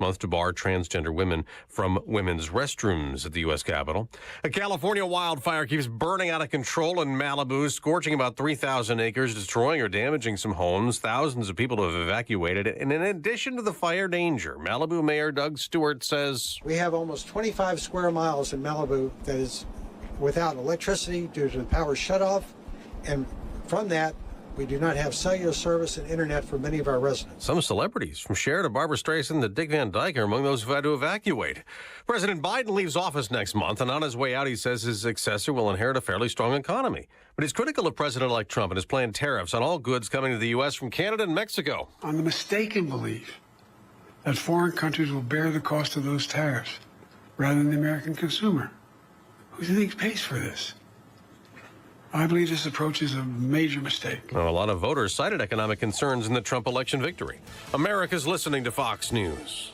month to bar transgender women from women's restrooms at the U.S. Capitol. A California wildfire keeps burning out of control in Malibu, scorching about 3,000 acres, destroying or damaging some homes. Thousands of people have evacuated. And in addition to the fire danger, Malibu Mayor Doug Stewart says, we have almost 25 square miles in Malibu that is without electricity due to the power shutoff. And from that, we do not have cellular service and internet for many of our residents. Some celebrities, from Cher to Barbara Streisand to Dick Van Dyke, are among those who had to evacuate. President Biden leaves office next month, and on his way out, he says his successor will inherit a fairly strong economy. But he's critical of President-elect Trump and his planned tariffs on all goods coming to the U.S. from Canada and Mexico. On the mistaken belief that foreign countries will bear the cost of those tariffs rather than the American consumer. Who do you think pays for this? I believe this approach is a major mistake. Well, a lot of voters cited economic concerns in the Trump election victory. America's listening to Fox News.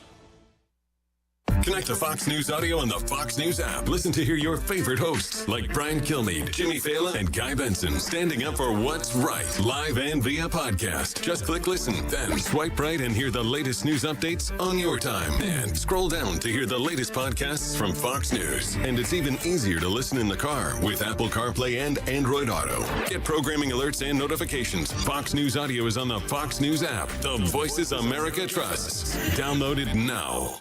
Connect to Fox News Audio on the Fox News app. Listen to hear your favorite hosts like Brian Kilmeade, Jimmy Fallon, and Guy Benson standing up for what's right, live and via podcast. Just click listen, then swipe right and hear the latest news updates on your time. And scroll down to hear the latest podcasts from Fox News. And it's even easier to listen in the car with Apple CarPlay and Android Auto. Get programming alerts and notifications. Fox News Audio is on the Fox News app. The voices America trusts. Download it now.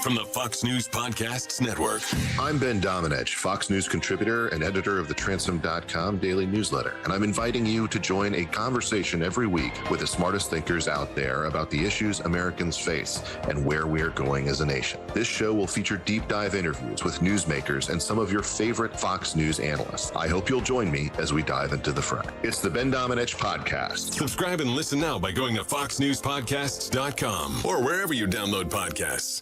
From the Fox News Podcasts Network. I'm Ben Domenech, Fox News contributor and editor of the Transom.com daily newsletter, and I'm inviting you to join a conversation every week with the smartest thinkers out there about the issues Americans face and where we are going as a nation. This show will feature deep dive interviews with newsmakers and some of your favorite Fox News analysts. I hope you'll join me as we dive into the fray. It's the Ben Domenech Podcast. Subscribe and listen now by going to foxnewspodcasts.com or wherever you download podcasts.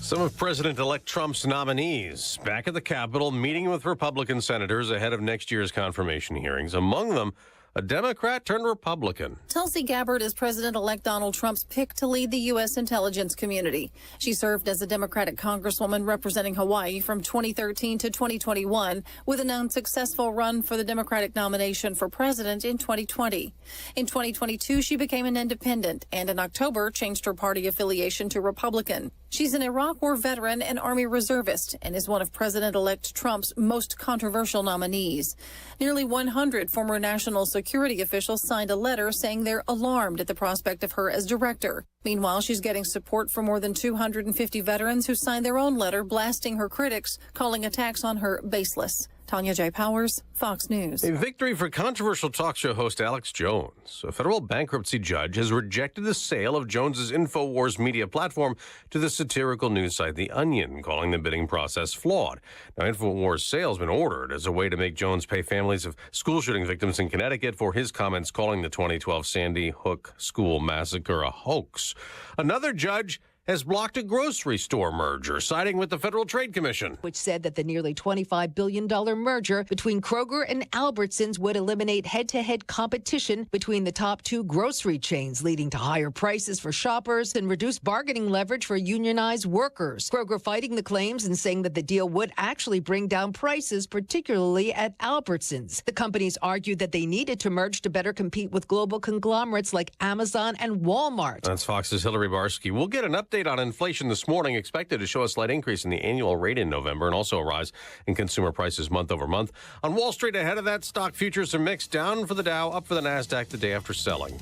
Some of President-elect Trump's nominees back at the Capitol meeting with Republican senators ahead of next year's confirmation hearings. Among them, a Democrat turned Republican. Tulsi Gabbard is President-elect Donald Trump's pick to lead the U.S. intelligence community. She served as a Democratic congresswoman representing Hawaii from 2013 to 2021, with an unsuccessful run for the Democratic nomination for president in 2020. In 2022, she became an independent and in October changed her party affiliation to Republican. She's an Iraq War veteran and Army reservist and is one of President-elect Trump's most controversial nominees. Nearly 100 former national security officials signed a letter saying they're alarmed at the prospect of her as director. Meanwhile, she's getting support from more than 250 veterans who signed their own letter blasting her critics, calling attacks on her baseless. Tanya J. Powers, Fox News. A victory for controversial talk show host Alex Jones. A federal bankruptcy judge has rejected the sale of Jones's InfoWars media platform to the satirical news site The Onion, calling the bidding process flawed. Now, InfoWars' sale has been ordered as a way to make Jones pay families of school shooting victims in Connecticut for his comments calling the 2012 Sandy Hook school massacre a hoax. Another judge has blocked a grocery store merger, siding with the Federal Trade Commission, which said that the nearly $25 billion merger between Kroger and Albertsons would eliminate head-to-head competition between the top two grocery chains, leading to higher prices for shoppers and reduced bargaining leverage for unionized workers. Kroger fighting the claims and saying that the deal would actually bring down prices, particularly at Albertsons. The companies argued that they needed to merge to better compete with global conglomerates like Amazon and Walmart. That's Fox's Hillary Barsky. We'll get an update on inflation this morning, expected to show a slight increase in the annual rate in November and also a rise in consumer prices month over month. On Wall Street, ahead of that, stock futures are mixed, down for the Dow, up for the NASDAQ the day after selling.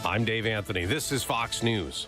I'm Dave Anthony. This is Fox News.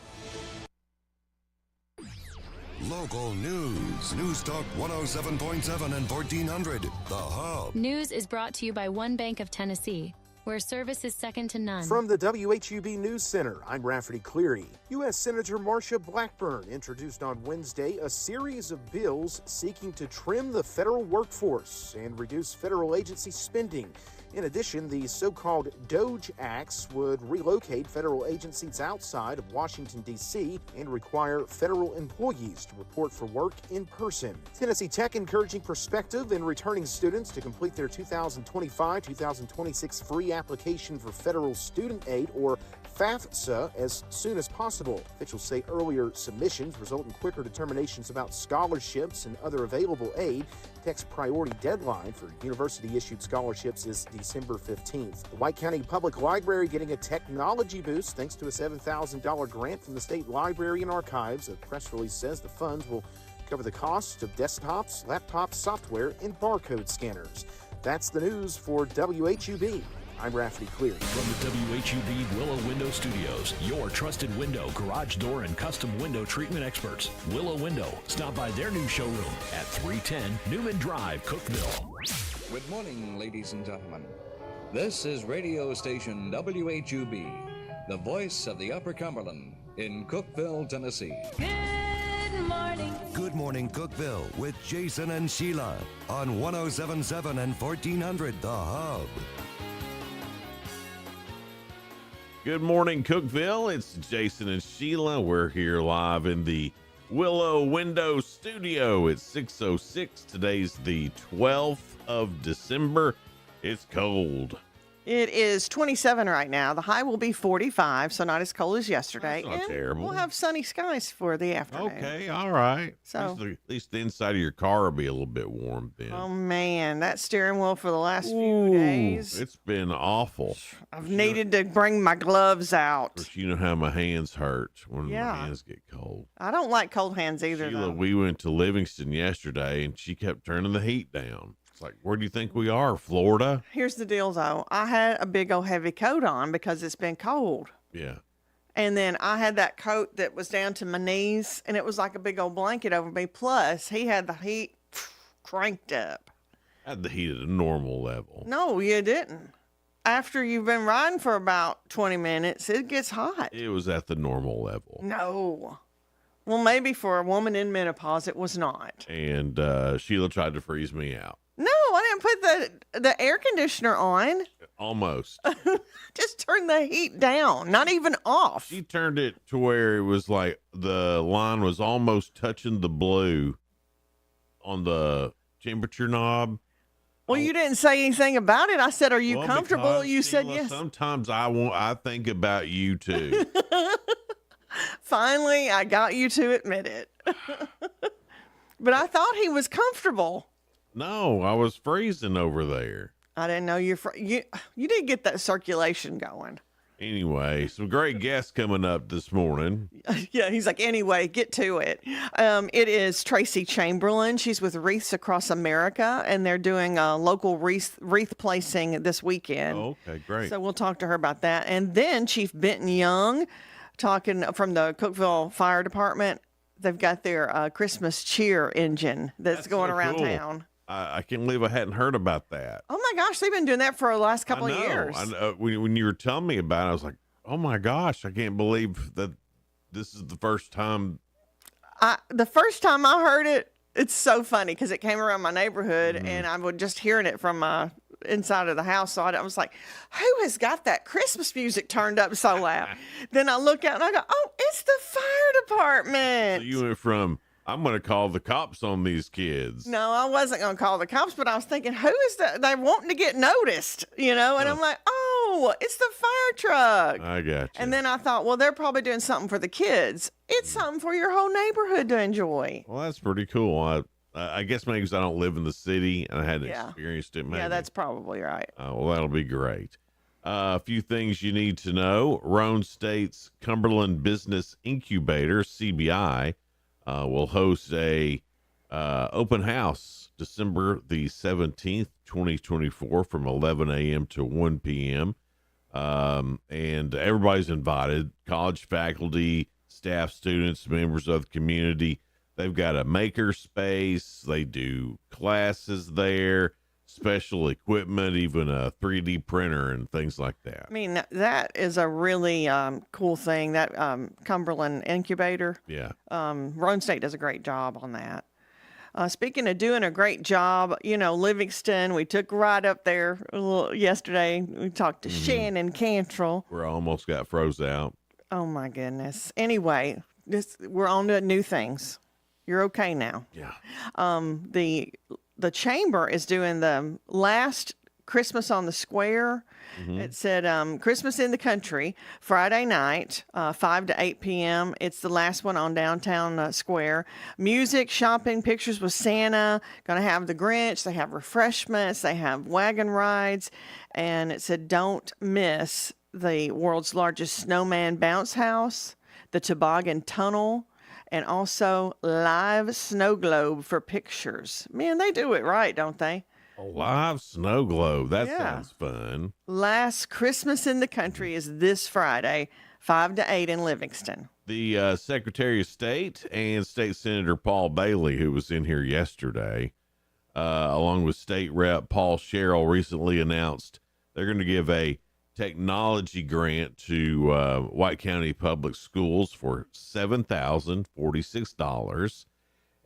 Local news. News Talk 107.7 and 1400. The Hub. News is brought to you by One Bank of Tennessee, where service is second to none. From the WHUB News Center, I'm Rafferty Cleary. U.S. Senator Marsha Blackburn introduced on Wednesday a series of bills seeking to trim the federal workforce and reduce federal agency spending. In addition, the so-called DOGE Acts would relocate federal agencies outside of Washington, D.C. and require federal employees to report for work in person. Tennessee Tech encouraging prospective and returning students to complete their 2025-2026 free application for federal student aid, or FAFSA, as soon as possible. Officials say earlier submissions result in quicker determinations about scholarships and other available aid. Tech's priority deadline for university-issued scholarships is December 15th. The White County Public Library getting a technology boost thanks to a $7,000 grant from the State Library and Archives. A press release says the funds will cover the cost of desktops, laptops, software, and barcode scanners. That's the news for WHUB. I'm Rafferty Cleary. From the WHUB Willow Window Studios, your trusted window, garage door, and custom window treatment experts. Willow Window. Stop by their new showroom at 310 Newman Drive, Cookeville. Good morning, ladies and gentlemen. This is radio station WHUB, the voice of the Upper Cumberland in Cookeville, Tennessee. Good morning. Good morning, Cookeville, with Jason and Sheila on 1077 and 1400 The Hub. Good morning, Cookeville. It's Jason and Sheila. We're here live in the Willow Window Studio. It's 6:06. Today's the 12th of December. It's cold. It is 27 right now. The high will be 45, so not as cold as yesterday. That's not terrible. We'll have sunny skies for the afternoon. Okay, all right. So, at least the inside of your car will be a little bit warm then. oh man, that steering wheel for the last few days. It's been awful. I've needed to bring my gloves out. Of course, you know how my hands hurt when Yeah. my hands get cold. I don't like cold hands either, Sheila, though. we went to Livingston yesterday, and she kept turning the heat down. It's like, where do you think we are, Florida? Here's the deal, though. I had a big old heavy coat on because it's been cold. Yeah. And then I had that coat that was down to my knees, and it was like a big old blanket over me. Plus, he had the heat cranked up. I had the heat at a normal level. No, you didn't. After you've been riding for about 20 minutes, it gets hot. It was at the normal level. No. Well, maybe for a woman in menopause, it was not. And Sheila tried to freeze me out. No, I didn't put the air conditioner on. Almost. Just turn the heat down, not even off. She turned it to where it was like the line was almost touching the blue on the temperature knob. Well, you didn't say anything about it. I said, "Are you Well, comfortable?" because, You said Sheila, yes. Sometimes I think about you too. Finally, I got you to admit it. But I thought he was comfortable. No, I was freezing over there. I didn't know you did get that circulation going. Anyway, some great guests coming up this morning. Yeah, he's like, anyway, get to it. It is Tracy Chamberlain. She's with Wreaths Across America, and they're doing a local wreath placing this weekend. Oh, okay, great. So we'll talk to her about that. And then Chief Benton Young, talking from the Cookeville Fire Department. They've got their Christmas cheer engine that's going so around cool. town. I can't believe I hadn't heard about that. Oh my gosh, they've been doing that for the last couple of years. I know. When you were telling me about it, I was like, oh my gosh, I can't believe that this is the first time. The first time I heard it, it's so funny because it came around my neighborhood and I was just hearing it from my inside of the house. So I was like, who has got that Christmas music turned up so loud? Then I look out and I go, oh, it's the fire department. So you went from, I'm going to call the cops on these kids. No, I wasn't going to call the cops, but I was thinking, who is that? They're wanting to get noticed, And I'm like, oh, it's the fire truck. I got you. And then I thought, well, they're probably doing something for the kids. It's something for your whole neighborhood to enjoy. Well, that's pretty cool. I guess maybe because I don't live in the city and I hadn't experienced it. Maybe. Yeah, that's probably right. Well, that'll be great. A few things you need to know. Roane State's Cumberland Business Incubator, CBI, will host a open house December the 17th, 2024 from 11 a.m. to 1 p.m. And everybody's invited, college faculty, staff, students, members of the community. They've got a maker space. They do classes there, special equipment, even a 3D printer and things like that. I mean, that is a really cool thing, that Cumberland Incubator. Yeah. Roane State does a great job on that. Speaking of doing a great job, Livingston, we took a ride up there yesterday. We talked to Shannon Cantrell. Where I almost got froze out. Oh, my goodness. Anyway, we're on to new things. You're okay now. Yeah. The chamber is doing the last Christmas on the Square. It said Christmas in the Country, Friday night, 5 to 8 p.m. It's the last one on downtown Square. Music, shopping, pictures with Santa. Going to have the Grinch. They have refreshments. They have wagon rides. And it said, don't miss the world's largest snowman bounce house, the toboggan tunnel, and also live snow globe for pictures. Man, they do it right, don't they? A live snow globe. That Yeah. sounds fun. Last Christmas in the Country is this Friday, 5 to 8 in Livingston. The Secretary of State and State Senator Paul Bailey, who was in here yesterday, along with State Rep Paul Sherrill, recently announced they're going to give a technology grant to White County Public Schools for $7,046.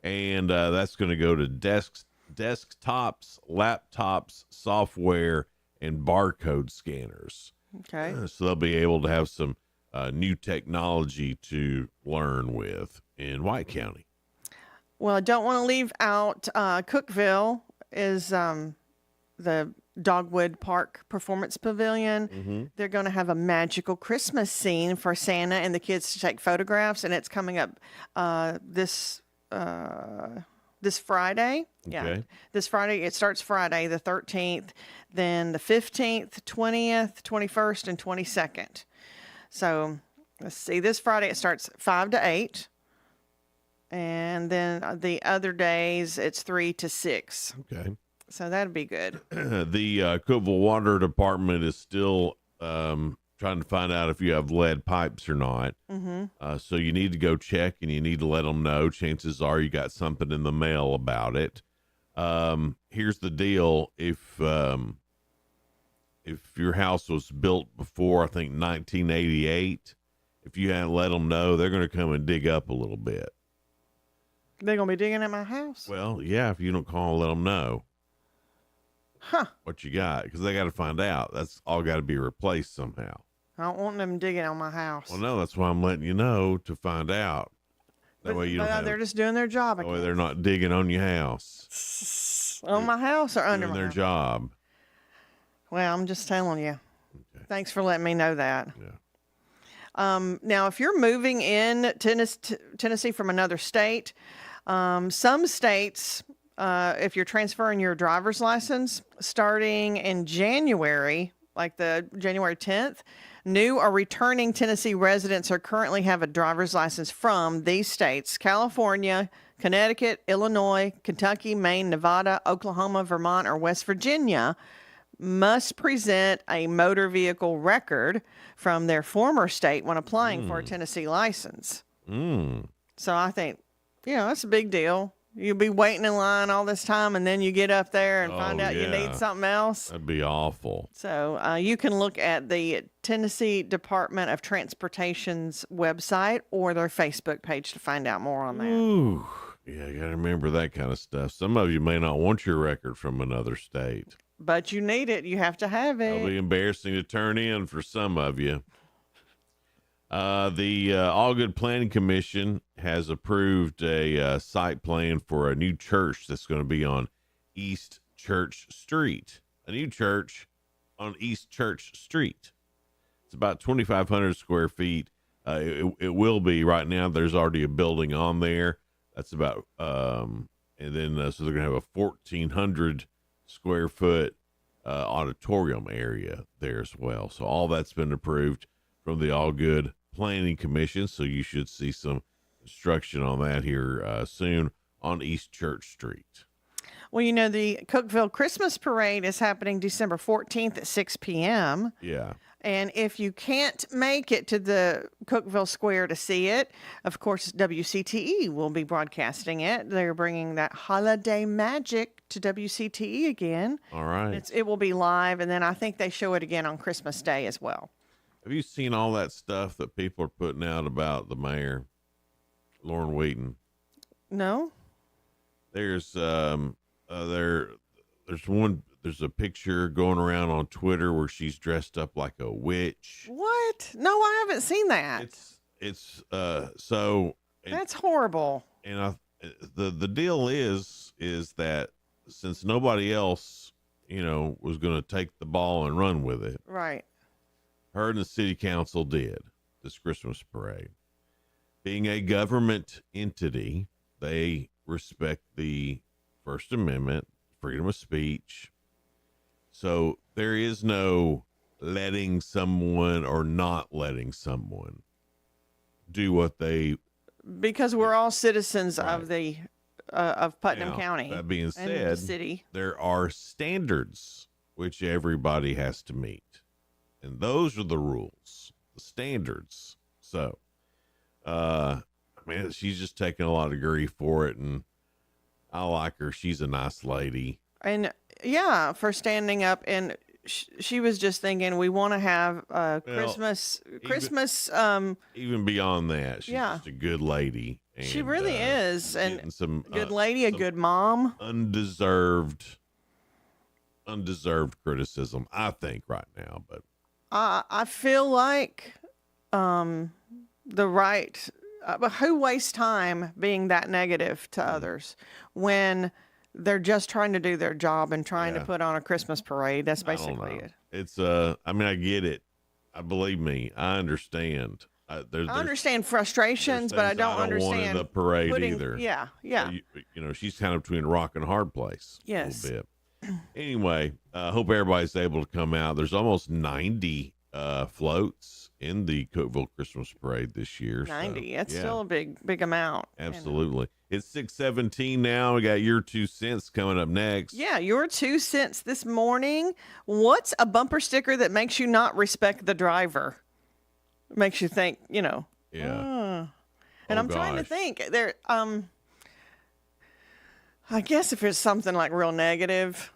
And that's going to go to desktops, laptops, software, and barcode scanners. Okay. So they'll be able to have some new technology to learn with in White County. Well, I don't want to leave out Cookeville is the Dogwood Park Performance Pavilion. They're going to have a magical Christmas scene for Santa and the kids to take photographs, and it's coming up this Friday. Yeah, Okay. this Friday. It starts Friday the 13th, then the 15th, 20th, 21st, and 22nd. So let's see. This Friday it starts 5 to 8. And then the other days it's 3 to 6. Okay. So that'd be good. The Cookeville Water Department is still trying to find out if you have lead pipes or not. So you need to go check, and you need to let them know. Chances are you got something in the mail about it. Here's the deal: if your house was built before, I think 1988, if you hadn't let them know, they're going to come and dig up a little bit. They're going to be digging at my house? Well, yeah, if you don't call and let them know what you got, because they got to find out. That's all got to be replaced somehow. I don't want them digging on my house. Well, no, that's why I'm letting you know to find out. That way you don't have, they're just doing their job. that way they're not digging on your house. On my house or under Doing my their house? job. Well, I'm just telling you. Thanks for letting me know that. Now, if you're moving in Tennessee from another state, some states, if you're transferring your driver's license starting in January, like the January 10th, new or returning Tennessee residents are currently have a driver's license from these states: California, Connecticut, Illinois, Kentucky, Maine, Nevada, Oklahoma, Vermont, or West Virginia must present a motor vehicle record from their former state when applying for a Tennessee license. So I think, that's a big deal. You'll be waiting in line all this time, and then you get up there and find out you need something else. That'd be awful. So you can look at the Tennessee Department of Transportation's website or their Facebook page to find out more on that. Ooh, yeah, you got to remember that kind of stuff. Some of you may not want your record from another state. But you need it. You have to have it. It'll be embarrassing to turn in for some of you. The All Good Planning Commission has approved a site plan for a new church that's going to be on East Church Street. A new church on East Church Street. It's about 2,500 square feet. It will be right now. There's already a building on there. That's about, and then so they're going to have a 1,400 square foot auditorium area there as well. So all that's been approved from the All Good Planning Commission. So you should see some construction on that here soon on East Church Street. Well, the Cookeville Christmas Parade is happening December 14th at 6 p.m. Yeah. And if you can't make it to the Cookeville Square to see it, of course, WCTE will be broadcasting it. They're bringing that holiday magic to WCTE again. All right. It will be live, and then I think they show it again on Christmas Day as well. Have you seen all that stuff that people are putting out about the mayor, Lauren Wheaton? No. There's there's a picture going around on Twitter where she's dressed up like a witch. What? No, I haven't seen that. It's That's horrible. And the deal is that since nobody else was going to take the ball and run with it. Right. Her and the city council did this Christmas parade. Being a government entity, they respect the First Amendment, freedom of speech. So there is no letting someone or not letting someone do what they. Because we're all citizens of the of Putnam County. That being and said, the city. there are standards which everybody has to meet, and those are the rules, the standards. So, man, she's just taking a lot of grief for it, and I like her. She's a nice lady. And yeah, for standing up. And she was just thinking, we want to have Christmas. Even beyond that, she's just a good lady. And, she really is. And some good lady, a good mom. Undeserved criticism, I think, right now. But I feel like the right. But who wastes time being that negative to others when they're just trying to do their job and trying to put on a Christmas parade? That's basically it. It's I mean, I get it. Believe me, I understand. I understand frustrations, but I don't understand want in the parade either. Yeah. So she's kind of between a rock and a hard place. Yes. A little bit. Anyway, hope everybody's able to come out. There's almost 90 floats in the Cookeville Christmas Parade this year. 90. That's still a big amount. Absolutely. It's 6:17 now. We got your 2 cents coming up next. Yeah, your 2 cents this morning. What's a bumper sticker that makes you not respect the driver? Makes you think, Yeah. And I'm trying to think. There. I guess if it's something like real negative.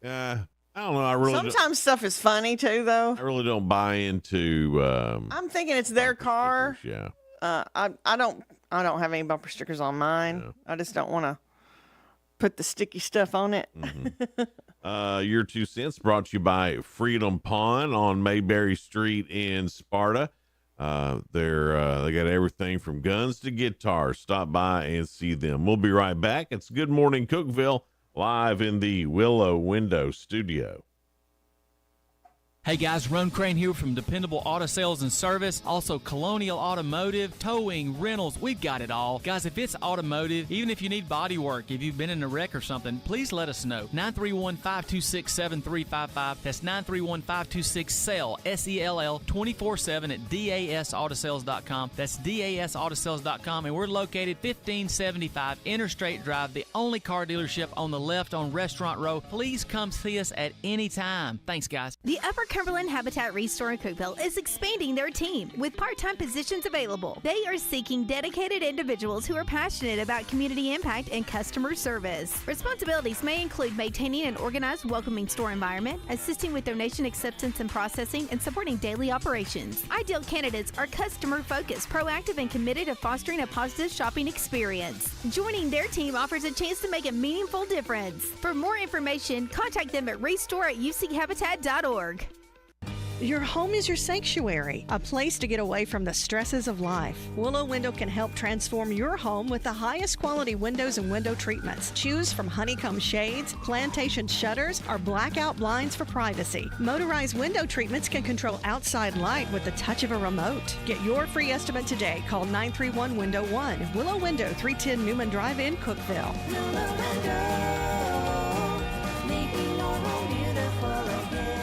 I don't know. Sometimes stuff is funny too, though. I really don't buy into. I'm thinking it's their car. Stickers, I don't have any bumper stickers on mine. Yeah. I just don't want to put the sticky stuff on it. Mm-hmm. Your 2 cents brought to you by Freedom Pawn on Mayberry Street in Sparta. They got everything from guns to guitars. Stop by and see them. We'll be right back. It's Good Morning Cookeville, live in the Willow Window Studio. Hey guys, Ron Crane here from Dependable Auto Sales and Service. Also Colonial Automotive, towing, rentals, we've got it all. Guys, if it's automotive, even if you need body work, if you've been in a wreck or something, please let us know. 931-526-7355. That's 931-526-SELL, S-E-L-L, 24/7 at dasautosales.com. That's dasautosales.com, and we're located 1575 Interstate Drive, the only car dealership on the left on Restaurant Row. Please come see us at any time. Thanks, guys. The Upper Cumberland Habitat Restore in Cookeville is expanding their team with part-time positions available. They are seeking dedicated individuals who are passionate about community impact and customer service. Responsibilities may include maintaining an organized, welcoming store environment, assisting with donation acceptance and processing, and supporting daily operations. Ideal candidates are customer-focused, proactive, and committed to fostering a positive shopping experience. Joining their team offers a chance to make a meaningful difference. For more information, contact them at restore@uchabitat.org. Your home is your sanctuary, a place to get away from the stresses of life. Willow Window can help transform your home with the highest quality windows and window treatments. Choose from honeycomb shades, plantation shutters, or blackout blinds for privacy. Motorized window treatments can control outside light with the touch of a remote. Get your free estimate today. Call 931-WINDOW-1. Willow Window, 310 Newman Drive in Cookeville. Willow Window, making your home beautiful again.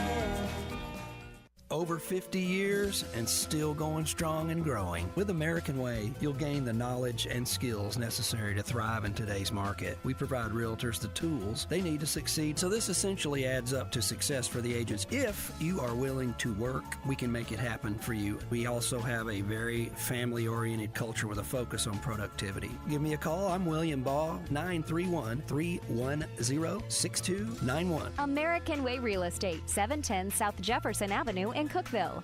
Over 50 years and still going strong and growing. With American Way, you'll gain the knowledge and skills necessary to thrive in today's market. We provide realtors the tools they need to succeed, so this essentially adds up to success for the agents. If you are willing to work, we can make it happen for you. We also have a very family-oriented culture with a focus on productivity. Give me a call. I'm William Baugh, 931-310-6291. American Way Real Estate, 710 South Jefferson Avenue in Cookeville.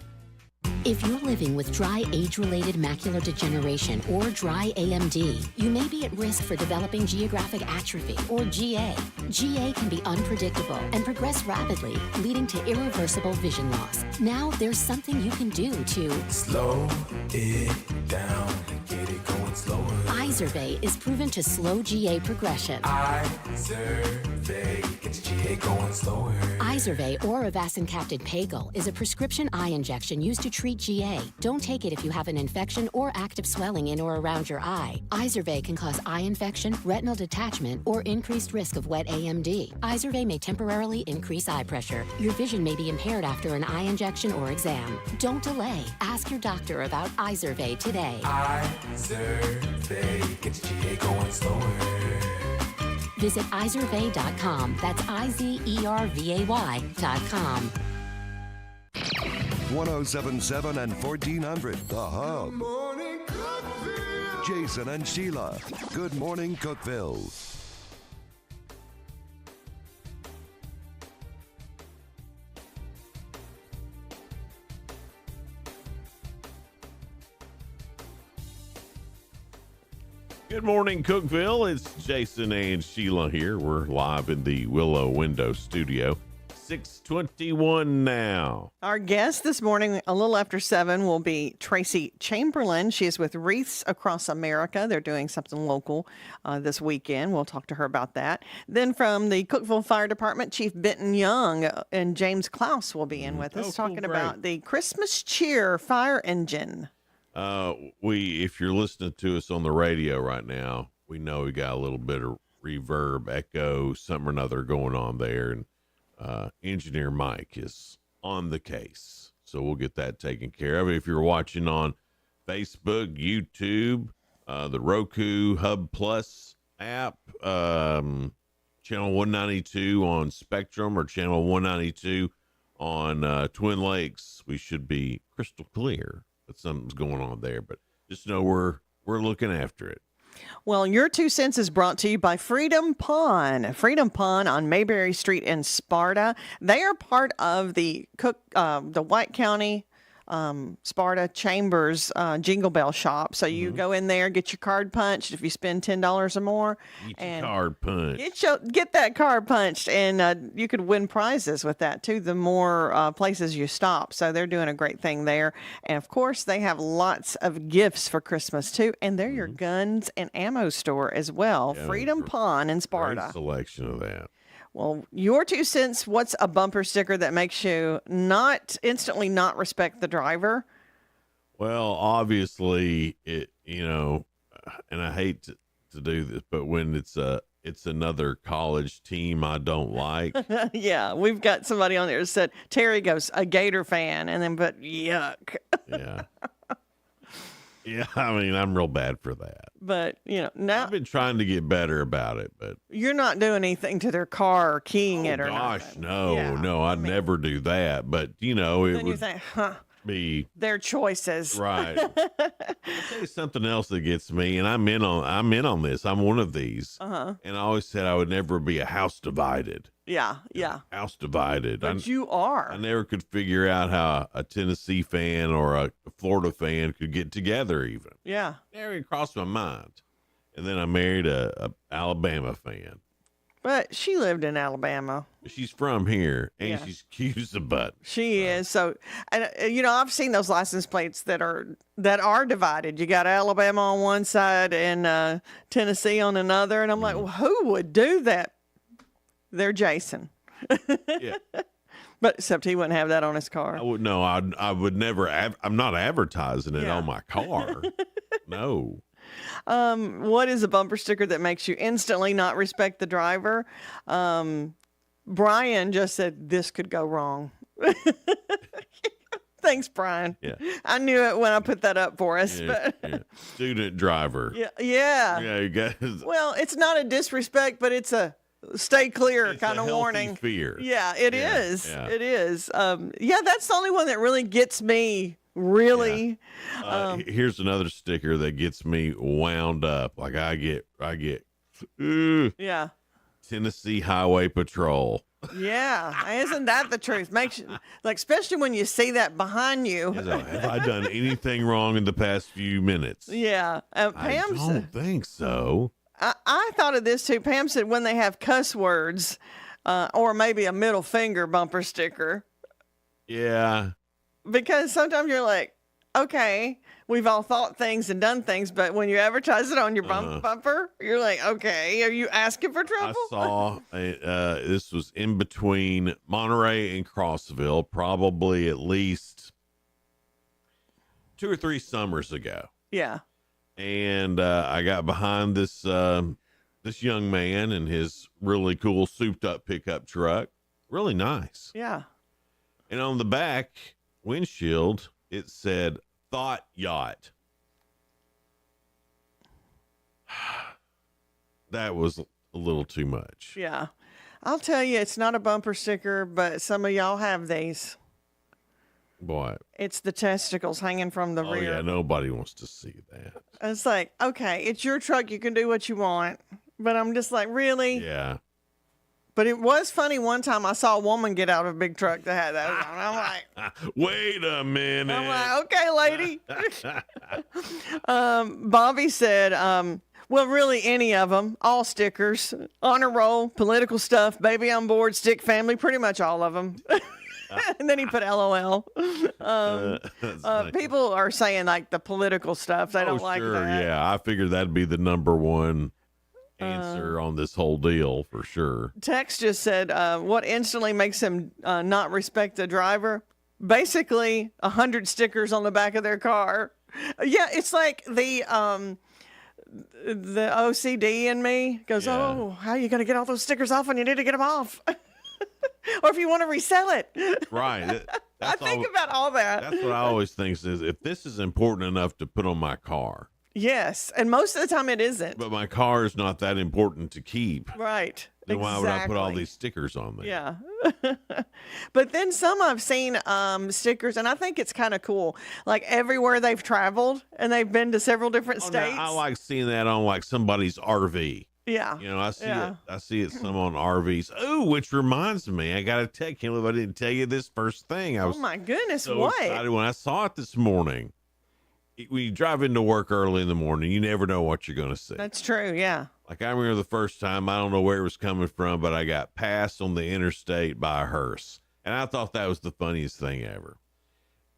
If you're living with dry age-related macular degeneration or dry AMD, you may be at risk for developing geographic atrophy or GA. GA can be unpredictable and progress rapidly, leading to irreversible vision loss. Now there's something you can do to slow it down and get it going slower. Eyes Izervay is proven to slow GA progression. Izervay gets GA going slower. Izervay or avacincaptad pagel is a prescription eye injection used to treat GA. Don't take it if you have an infection or active swelling in or around your eye. Izervay can cause eye infection, retinal detachment, or increased risk of wet AMD. Izervay may temporarily increase eye pressure. Your vision may be impaired after an eye injection or exam. Don't delay. Ask your doctor about Izervay today. Izervay gets GA going slower. Visit Izervay.com. That's IZERVAY.com. 1077 and 1400, The Hub. Jason and Sheila. Good morning, Cookeville. Good morning, Cookeville. It's Jason and Sheila here. We're live in the Willow Window Studio. 6:21 now. Our guest this morning, a little after 7, will be Tracy Chamberlain. She is with Wreaths Across America. They're doing something local this weekend. We'll talk to her about that. Then from the Cookeville Fire Department, Chief Benton Young and James Klaus will be in with us talking about the Christmas Cheer fire engine. If you're listening to us on the radio right now, we know we got a little bit of reverb, echo, something or another going on there, and engineer Mike is on the case, so we'll get that taken care of. If you're watching on Facebook, YouTube, the Roku Hub Plus app, channel 192 on Spectrum or channel 192 on Twin Lakes, we should be crystal clear that something's going on there, but just know we're looking after it. Well, your 2 cents is brought to you by Freedom Pawn. Freedom Pawn on Mayberry Street in Sparta. They are part of the White County Sparta Chambers Jingle Bell shop. So you go in there, get your card punched if you spend $10 or more. Get your card punched. Get that card punched, and you could win prizes with that too, the more places you stop. So they're doing a great thing there. And of course, they have lots of gifts for Christmas too. And they're your guns and ammo store as well. Yeah, Freedom Pawn in Sparta. Great selection of that. Well, your 2 cents, what's a bumper sticker that makes you instantly not respect the driver? Well, obviously, and I hate to do this, but when it's another college team I don't like. Yeah, we've got somebody on there that said, Terry goes, a Gator fan, and then put yuck. Yeah. Yeah, I mean, I'm real bad for that. But, now I've been trying to get better about it, but you're not doing anything to their car or keying it or gosh, no, I'd never do that. But, it then would you think, be their choices. right. I'll tell you something else that gets me, and I'm in on this. I'm one of these. Uh-huh. And I always said I would never be a house divided. Yeah. House divided. But you are. I never could figure out how a Tennessee fan or a Florida fan could get together even. Yeah. Never even crossed my mind. And then I married a Alabama fan. But she lived in Alabama. She's from here, and Yeah. she's cute as a butt. She is. So, and I've seen those license plates that are divided. You got Alabama on one side and Tennessee on another, and I'm like, well, who would do that? They're Jason. Yeah. But except he wouldn't have that on his car. I would no. I would never. I'm not advertising it on my car. No. What is a bumper sticker that makes you instantly not respect the driver? Brian just said this could go wrong. Thanks, Brian. Yeah. I knew it when I put that up for us. Yeah, But yeah. Student driver. Yeah. Yeah, you guys. Well, it's not a disrespect, but it's a stay clear kind of warning. Fear. Yeah, it is. Yeah. It is. That's the only one that really gets me. Really. Here's another sticker that gets me wound up. Like I get. Yeah. Tennessee Highway Patrol. Yeah, isn't that the truth? Makes you, especially when you see that behind you. Have I done anything wrong in the past few minutes? Yeah, I Pam don't think so. I thought of this too. Pam said when they have cuss words, or maybe a middle finger bumper sticker. Yeah. Because sometimes you're like, okay, we've all thought things and done things, but when you advertise it on your bumper, you're like, okay, are you asking for trouble? I saw this was in between Monterey and Crossville, probably at least 2 or 3 summers ago. Yeah. And I got behind this this young man in his really cool souped up pickup truck. Really nice. Yeah. And on the back windshield, it said Thought Yacht. That was a little too much. Yeah. I'll tell you, it's not a bumper sticker, but some of y'all have these. What? It's the testicles hanging from the rear. Yeah, nobody wants to see that. It's like, okay, it's your truck. You can do what you want. But I'm just like, really? Yeah. But it was funny one time I saw a woman get out of a big truck that had those on. I'm like, wait a minute. I'm like, okay, lady. Bobby said, well, really any of them, all stickers, honor roll, political stuff, baby on board, stick family, pretty much all of them. And then he put LOL. People are saying like the political stuff. They don't like that. Yeah, I figured that'd be the number one answer on this whole deal for sure. Tex just said, what instantly makes him not respect the driver? Basically, 100 stickers on the back of their car. Yeah, it's like the OCD in me goes, oh, how are you going to get all those stickers off when you need to get them off? Or if you want to resell it. Right. I think about all that. That's what I always think is if this is important enough to put on my car. Yes. And most of the time it isn't. But my car is not that important to keep. Right. Then why would I put all these stickers on there? Yeah. But then some I've seen stickers, and I think it's kind of cool. Like everywhere they've traveled and they've been to several different states. I like seeing that on like somebody's RV. Yeah. You know, I see it some on RVs. Oh, which reminds me, I got to tell you, I didn't tell you this first thing. I was oh my goodness, so what? excited when I saw it this morning. When you drive into work early in the morning, you never know what you're going to see. That's true, yeah. Like I remember the first time, I don't know where it was coming from, but I got passed on the interstate by a hearse. And I thought that was the funniest thing ever.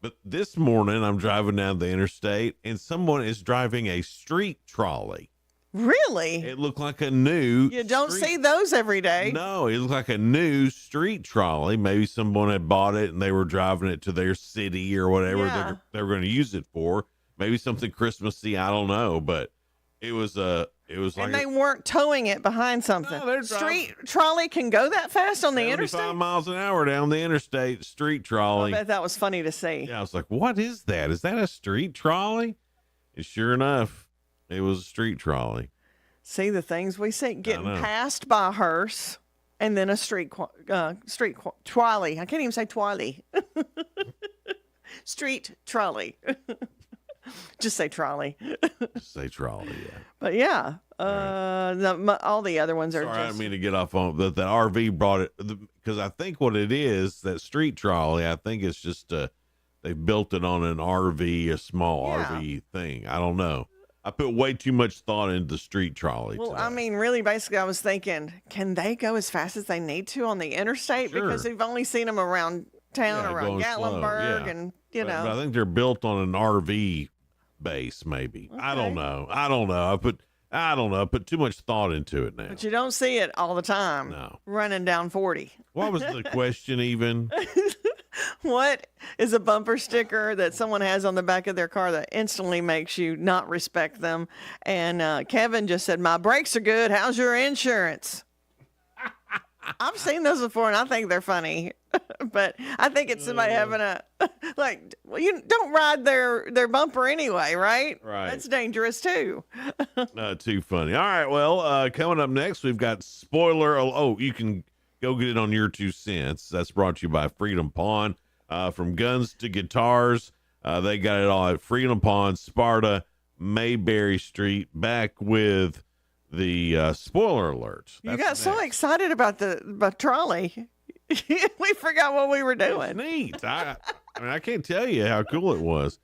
But this morning, I'm driving down the interstate, and someone is driving a street trolley. Really? It looked like a new. You don't see those every day. No, it looked like a new street trolley. Maybe someone had bought it and they were driving it to their city or whatever they were going to use it for. Maybe something Christmassy. I don't know, but it was like. And they weren't towing it behind something. No, street trolley can go that fast on the interstate. 75 miles an hour down the interstate. Street trolley. I bet that was funny to see. Yeah, I was like, "What is that? Is that a street trolley?" And sure enough, it was a street trolley. See the things we see getting passed by a hearse, and then a street trolley. I can't even say trolley. Street trolley. Just say trolley. Just say trolley, yeah. But yeah, all the other ones are. Sorry, I didn't mean to get off on the RV brought it because I think what it is, that street trolley, I think it's just they built it on an RV, a small RV thing. I don't know. I put way too much thought into the street trolley. Well, today. I mean, really, basically, I was thinking, can they go as fast as they need to on the interstate? Sure. Because we've only seen them around town, around Gatlinburg, and But I think they're built on an RV base, maybe. Okay. I don't know. I put too much thought into it now. But you don't see it all the time. No. Running down 40. What was the question even? What is a bumper sticker that someone has on the back of their car that instantly makes you not respect them? And Kevin just said, my brakes are good. How's your insurance? I've seen those before, and I think they're funny. But I think it's somebody having well, you don't ride their bumper anyway, right? Right. That's dangerous, too. Not too funny. All right, well, coming up next, we've got spoiler. Oh, you can go get it on your 2 cents. That's brought to you by Freedom Pawn. From guns to guitars, they got it all at Freedom Pawn, Sparta, Mayberry Street. Back with the spoiler alert. You got so excited about the trolley. We forgot what we were doing. It's neat. I mean, I can't tell you how cool it was.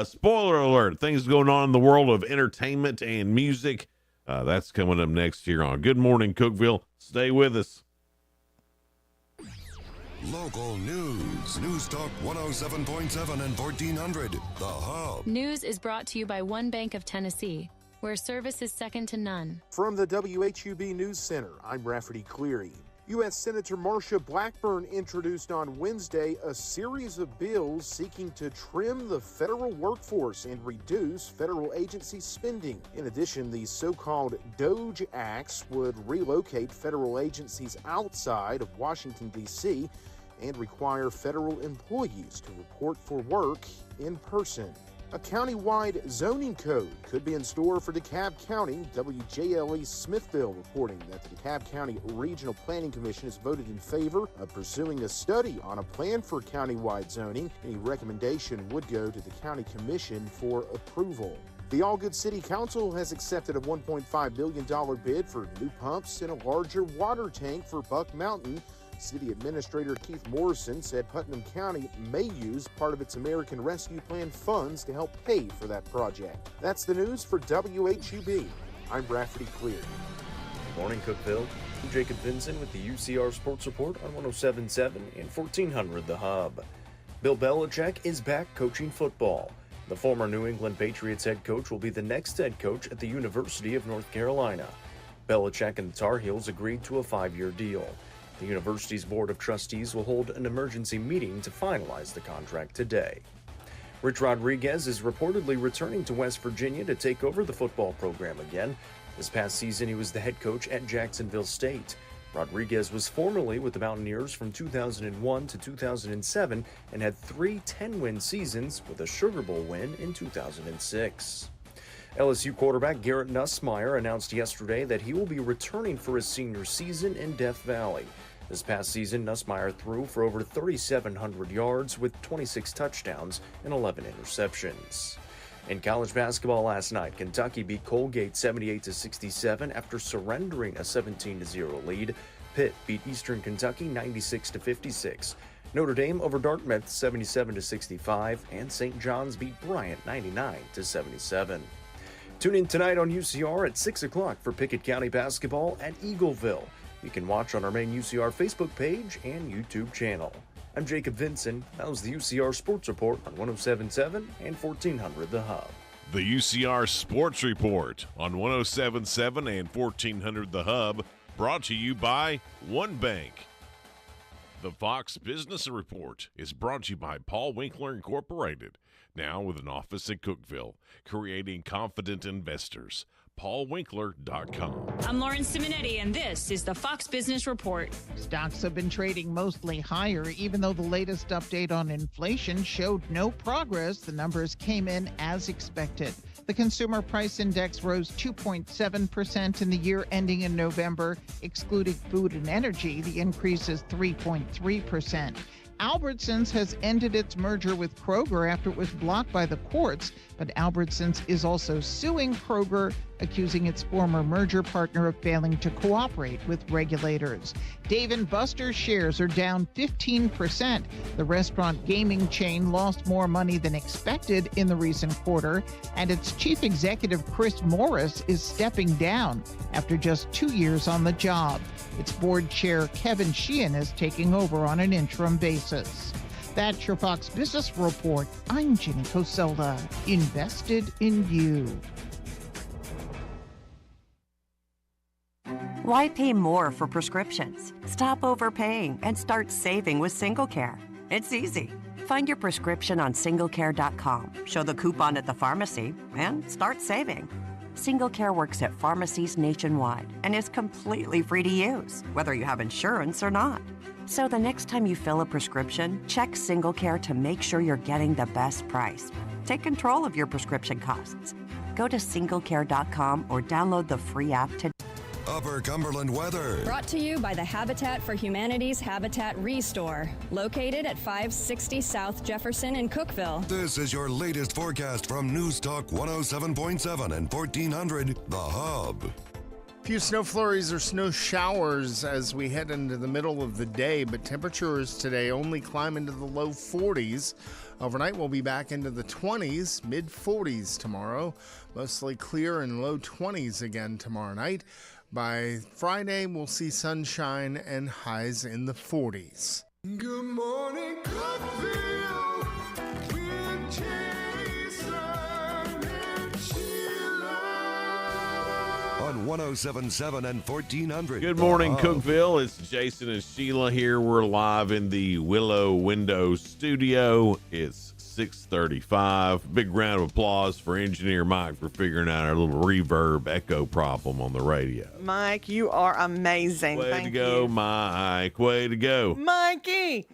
Spoiler alert. Things going on in the world of entertainment and music. That's coming up next here on Good Morning Cookeville. Stay with us. Local news. News Talk 107.7 and 1400. The Hub. News is brought to you by One Bank of Tennessee, where service is second to none. From the WHUB News Center, I'm Rafferty Cleary. U.S. Senator Marsha Blackburn introduced on Wednesday a series of bills seeking to trim the federal workforce and reduce federal agency spending. In addition, these so-called DOGE Acts would relocate federal agencies outside of Washington, D.C., and require federal employees to report for work in person. A county-wide zoning code could be in store for DeKalb County. WJLE Smithville reporting that the DeKalb County Regional Planning Commission has voted in favor of pursuing a study on a plan for county-wide zoning. Any recommendation would go to the county commission for approval. The Allgood City Council has accepted a $1.5 billion bid for new pumps and a larger water tank for Buck Mountain. City Administrator Keith Morrison said Putnam County may use part of its American Rescue Plan funds to help pay for that project. That's the news for WHUB. I'm Rafferty Cleary. Good morning, Cookeville. I'm Jacob Vinson with the UCR Sports Report on 107.7 and 1400 The Hub. Bill Belichick is back coaching football. The former New England Patriots head coach will be the next head coach at the University of North Carolina. Belichick and the Tar Heels agreed to a 5-year deal. The university's Board of Trustees will hold an emergency meeting to finalize the contract today. Rich Rodriguez is reportedly returning to West Virginia to take over the football program again. This past season, he was the head coach at Jacksonville State. Rodriguez was formerly with the Mountaineers from 2001 to 2007 and had 3 10-win seasons with a Sugar Bowl win in 2006. LSU quarterback Garrett Nussmeier announced yesterday that he will be returning for his senior season in Death Valley. This past season, Nussmeier threw for over 3,700 yards with 26 touchdowns and 11 interceptions. In college basketball last night, Kentucky beat Colgate 78-67 after surrendering a 17-0 lead. Pitt beat Eastern Kentucky 96-56. Notre Dame over Dartmouth 77-65, and St. John's beat Bryant 99-77. Tune in tonight on UCR at 6 o'clock for Pickett County basketball at Eagleville. You can watch on our main UCR Facebook page and YouTube channel. I'm Jacob Vinson. That was the UCR Sports Report on 107.7 and 1400 The Hub. The UCR Sports Report on 107.7 and 1400 The Hub, brought to you by One Bank. The Fox Business Report is brought to you by Paul Winkler Incorporated, now with an office in Cookeville, creating confident investors. PaulWinkler.com. I'm Lauren Simonetti, and this is the Fox Business Report. Stocks have been trading mostly higher, even though the latest update on inflation showed no progress. The numbers came in as expected. The Consumer Price Index rose 2.7% in the year ending in November. Excluding food and energy, the increase is 3.3%. Albertsons has ended its merger with Kroger after it was blocked by the courts, but Albertsons is also suing Kroger, accusing its former merger partner of failing to cooperate with regulators. Dave & Buster's shares are down 15%. The restaurant gaming chain lost more money than expected in the recent quarter, and its chief executive, Chris Morris, is stepping down after just 2 years on the job. Its board chair, Kevin Sheehan, is taking over on an interim basis. That's your Fox Business Report. I'm Jenny Coselda, invested in you. Why pay more for prescriptions? Stop overpaying and start saving with SingleCare. It's easy. Find your prescription on singlecare.com, show the coupon at the pharmacy, and start saving. SingleCare works at pharmacies nationwide and is completely free to use, whether you have insurance or not. So the next time you fill a prescription, check SingleCare to make sure you're getting the best price. Take control of your prescription costs. Go to singlecare.com or download the free app today. Upper Cumberland weather. Brought to you by the Habitat for Humanity's Habitat Restore, located at 560 South Jefferson in Cookeville. This is your latest forecast from News Talk 107.7 and 1400 The Hub. Few snow flurries or snow showers as we head into the middle of the day, but temperatures today only climb into the low 40s. Overnight, we'll be back into the 20s, mid 40s tomorrow. Mostly clear and low 20s again tomorrow night. By Friday, we'll see sunshine and highs in the 40s. Good morning, Cookeville, with Jason and Sheila. On 107.7 and 1400. Good morning, The Hub. Cookeville. It's Jason and Sheila here. We're live in the Willow Window Studio. It's 6:35. Big round of applause for engineer Mike for figuring out our little reverb echo problem on the radio. Mike, you are amazing. Way Thank to go, you. Mike. Way to go. Mikey.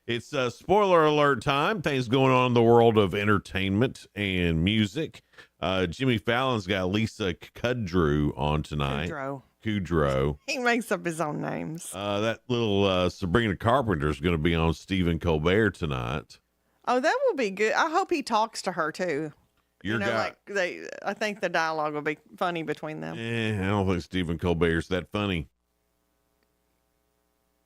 It's spoiler alert time. Things going on in the world of entertainment and music. Jimmy Fallon's got Lisa Kudrow on tonight. Kudrow. He makes up his own names. That little Sabrina Carpenter is going to be on Stephen Colbert tonight. Oh, that will be good. I hope he talks to her too. Your guy. I think the dialogue will be funny between them. I don't think Stephen Colbert's that funny.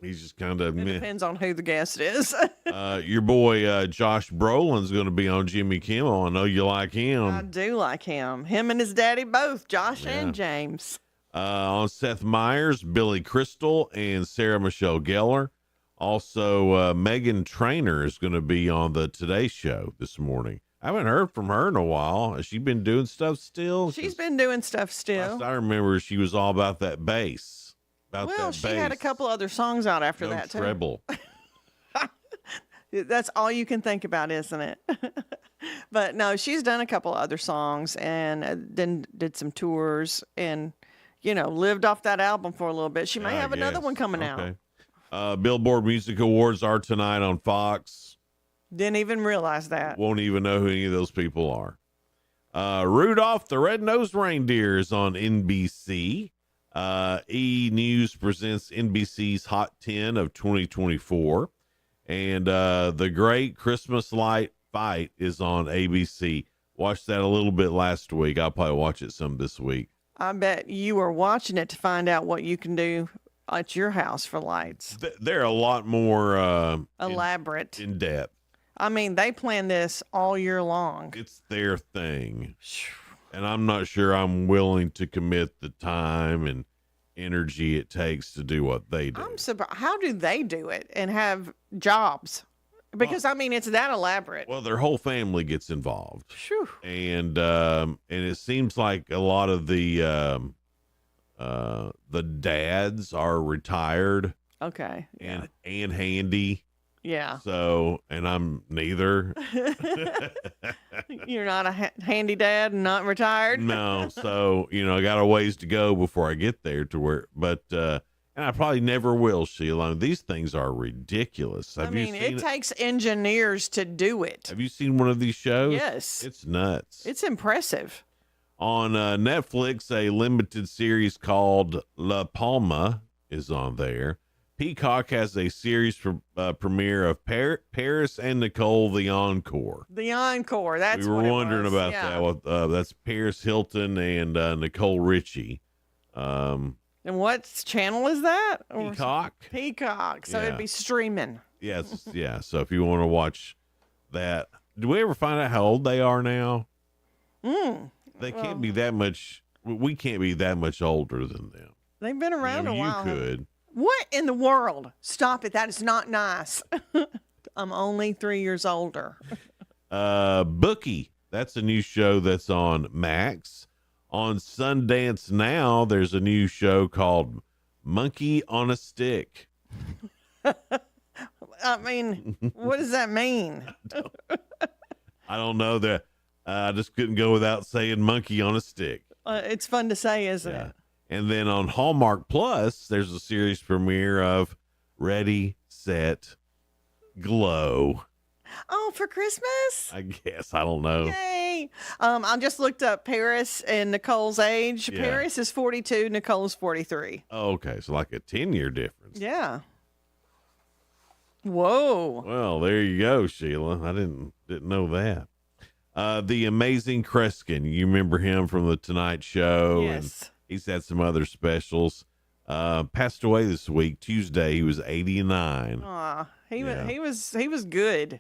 He's just kind of It depends on who the guest is. Your boy Josh Brolin's going to be on Jimmy Kimmel. I know you like him. I do like him. Him and his daddy both, Josh and James. On Seth Meyers, Billy Crystal, and Sarah Michelle Gellar. Also, Megan Trainor is going to be on the Today Show this morning. I haven't heard from her in a while. Has she been doing stuff still? She's been doing stuff still. Last I remember, she was all about that bass. She had a couple other songs out after that too. Treble. That's all you can think about, isn't it? But no, she's done a couple other songs and then did some tours and, lived off that album for a little bit. She may have another one coming out. Billboard Music Awards are tonight on Fox. Didn't even realize that. Won't even know who any of those people are. Rudolph the Red-Nosed Reindeer is on NBC. E! News presents NBC's Hot 10 of 2024. And The Great Christmas Light Fight is on ABC. Watched that a little bit last week. I'll probably watch it some this week. I bet you were watching it to find out what you can do at your house for lights. They're a lot more elaborate, in depth. I mean, they plan this all year long. It's their thing. And I'm not sure I'm willing to commit the time and energy it takes to do what they do. I'm surprised. How do they do it and have jobs? Because it's that elaborate. Well, their whole family gets involved. Whew. And it seems like a lot of the dads are retired. Okay. And handy. Yeah. So, and I'm neither. You're not a handy dad and not retired? No. So, I got a ways to go before I get there to where, and I probably never will, Sheila. These things are ridiculous. It takes engineers to do it. Have you seen one of these shows? Yes. It's nuts. It's impressive. On Netflix, a limited series called La Palma is on there. Peacock has a series premiere of Paris and Nicole, The Encore. The Encore, that's we were what wondering it was. about Yeah. that. That's Paris Hilton and Nicole Richie. And what channel is that? Peacock. Peacock. So Yeah. it'd be streaming. Yes, yeah. So if you want to watch that, do we ever find out how old they are now? They can't be that much. We can't be that much older than them. They've been around a while. You could. What in the world? Stop it. That is not nice. I'm only 3 years older. Bookie. That's a new show that's on Max. On Sundance Now, there's a new show called Monkey on a Stick. What does that mean? I don't know that. I just couldn't go without saying monkey on a stick. It's fun to say, isn't it? And then on Hallmark Plus, there's a series premiere of Ready, Set, Glow. Oh, for Christmas? I guess. I don't know. Yay. I just looked up Paris and Nicole's age. Yeah. Paris is 42, Nicole's 43. Oh, okay. So like a 10-year difference. Yeah. Whoa. Well, there you go, Sheila. I didn't know that. The Amazing Kreskin. You remember him from The Tonight Show? Yes. And he's had some other specials. Passed away this week, Tuesday. He was 89. Aw, he was good.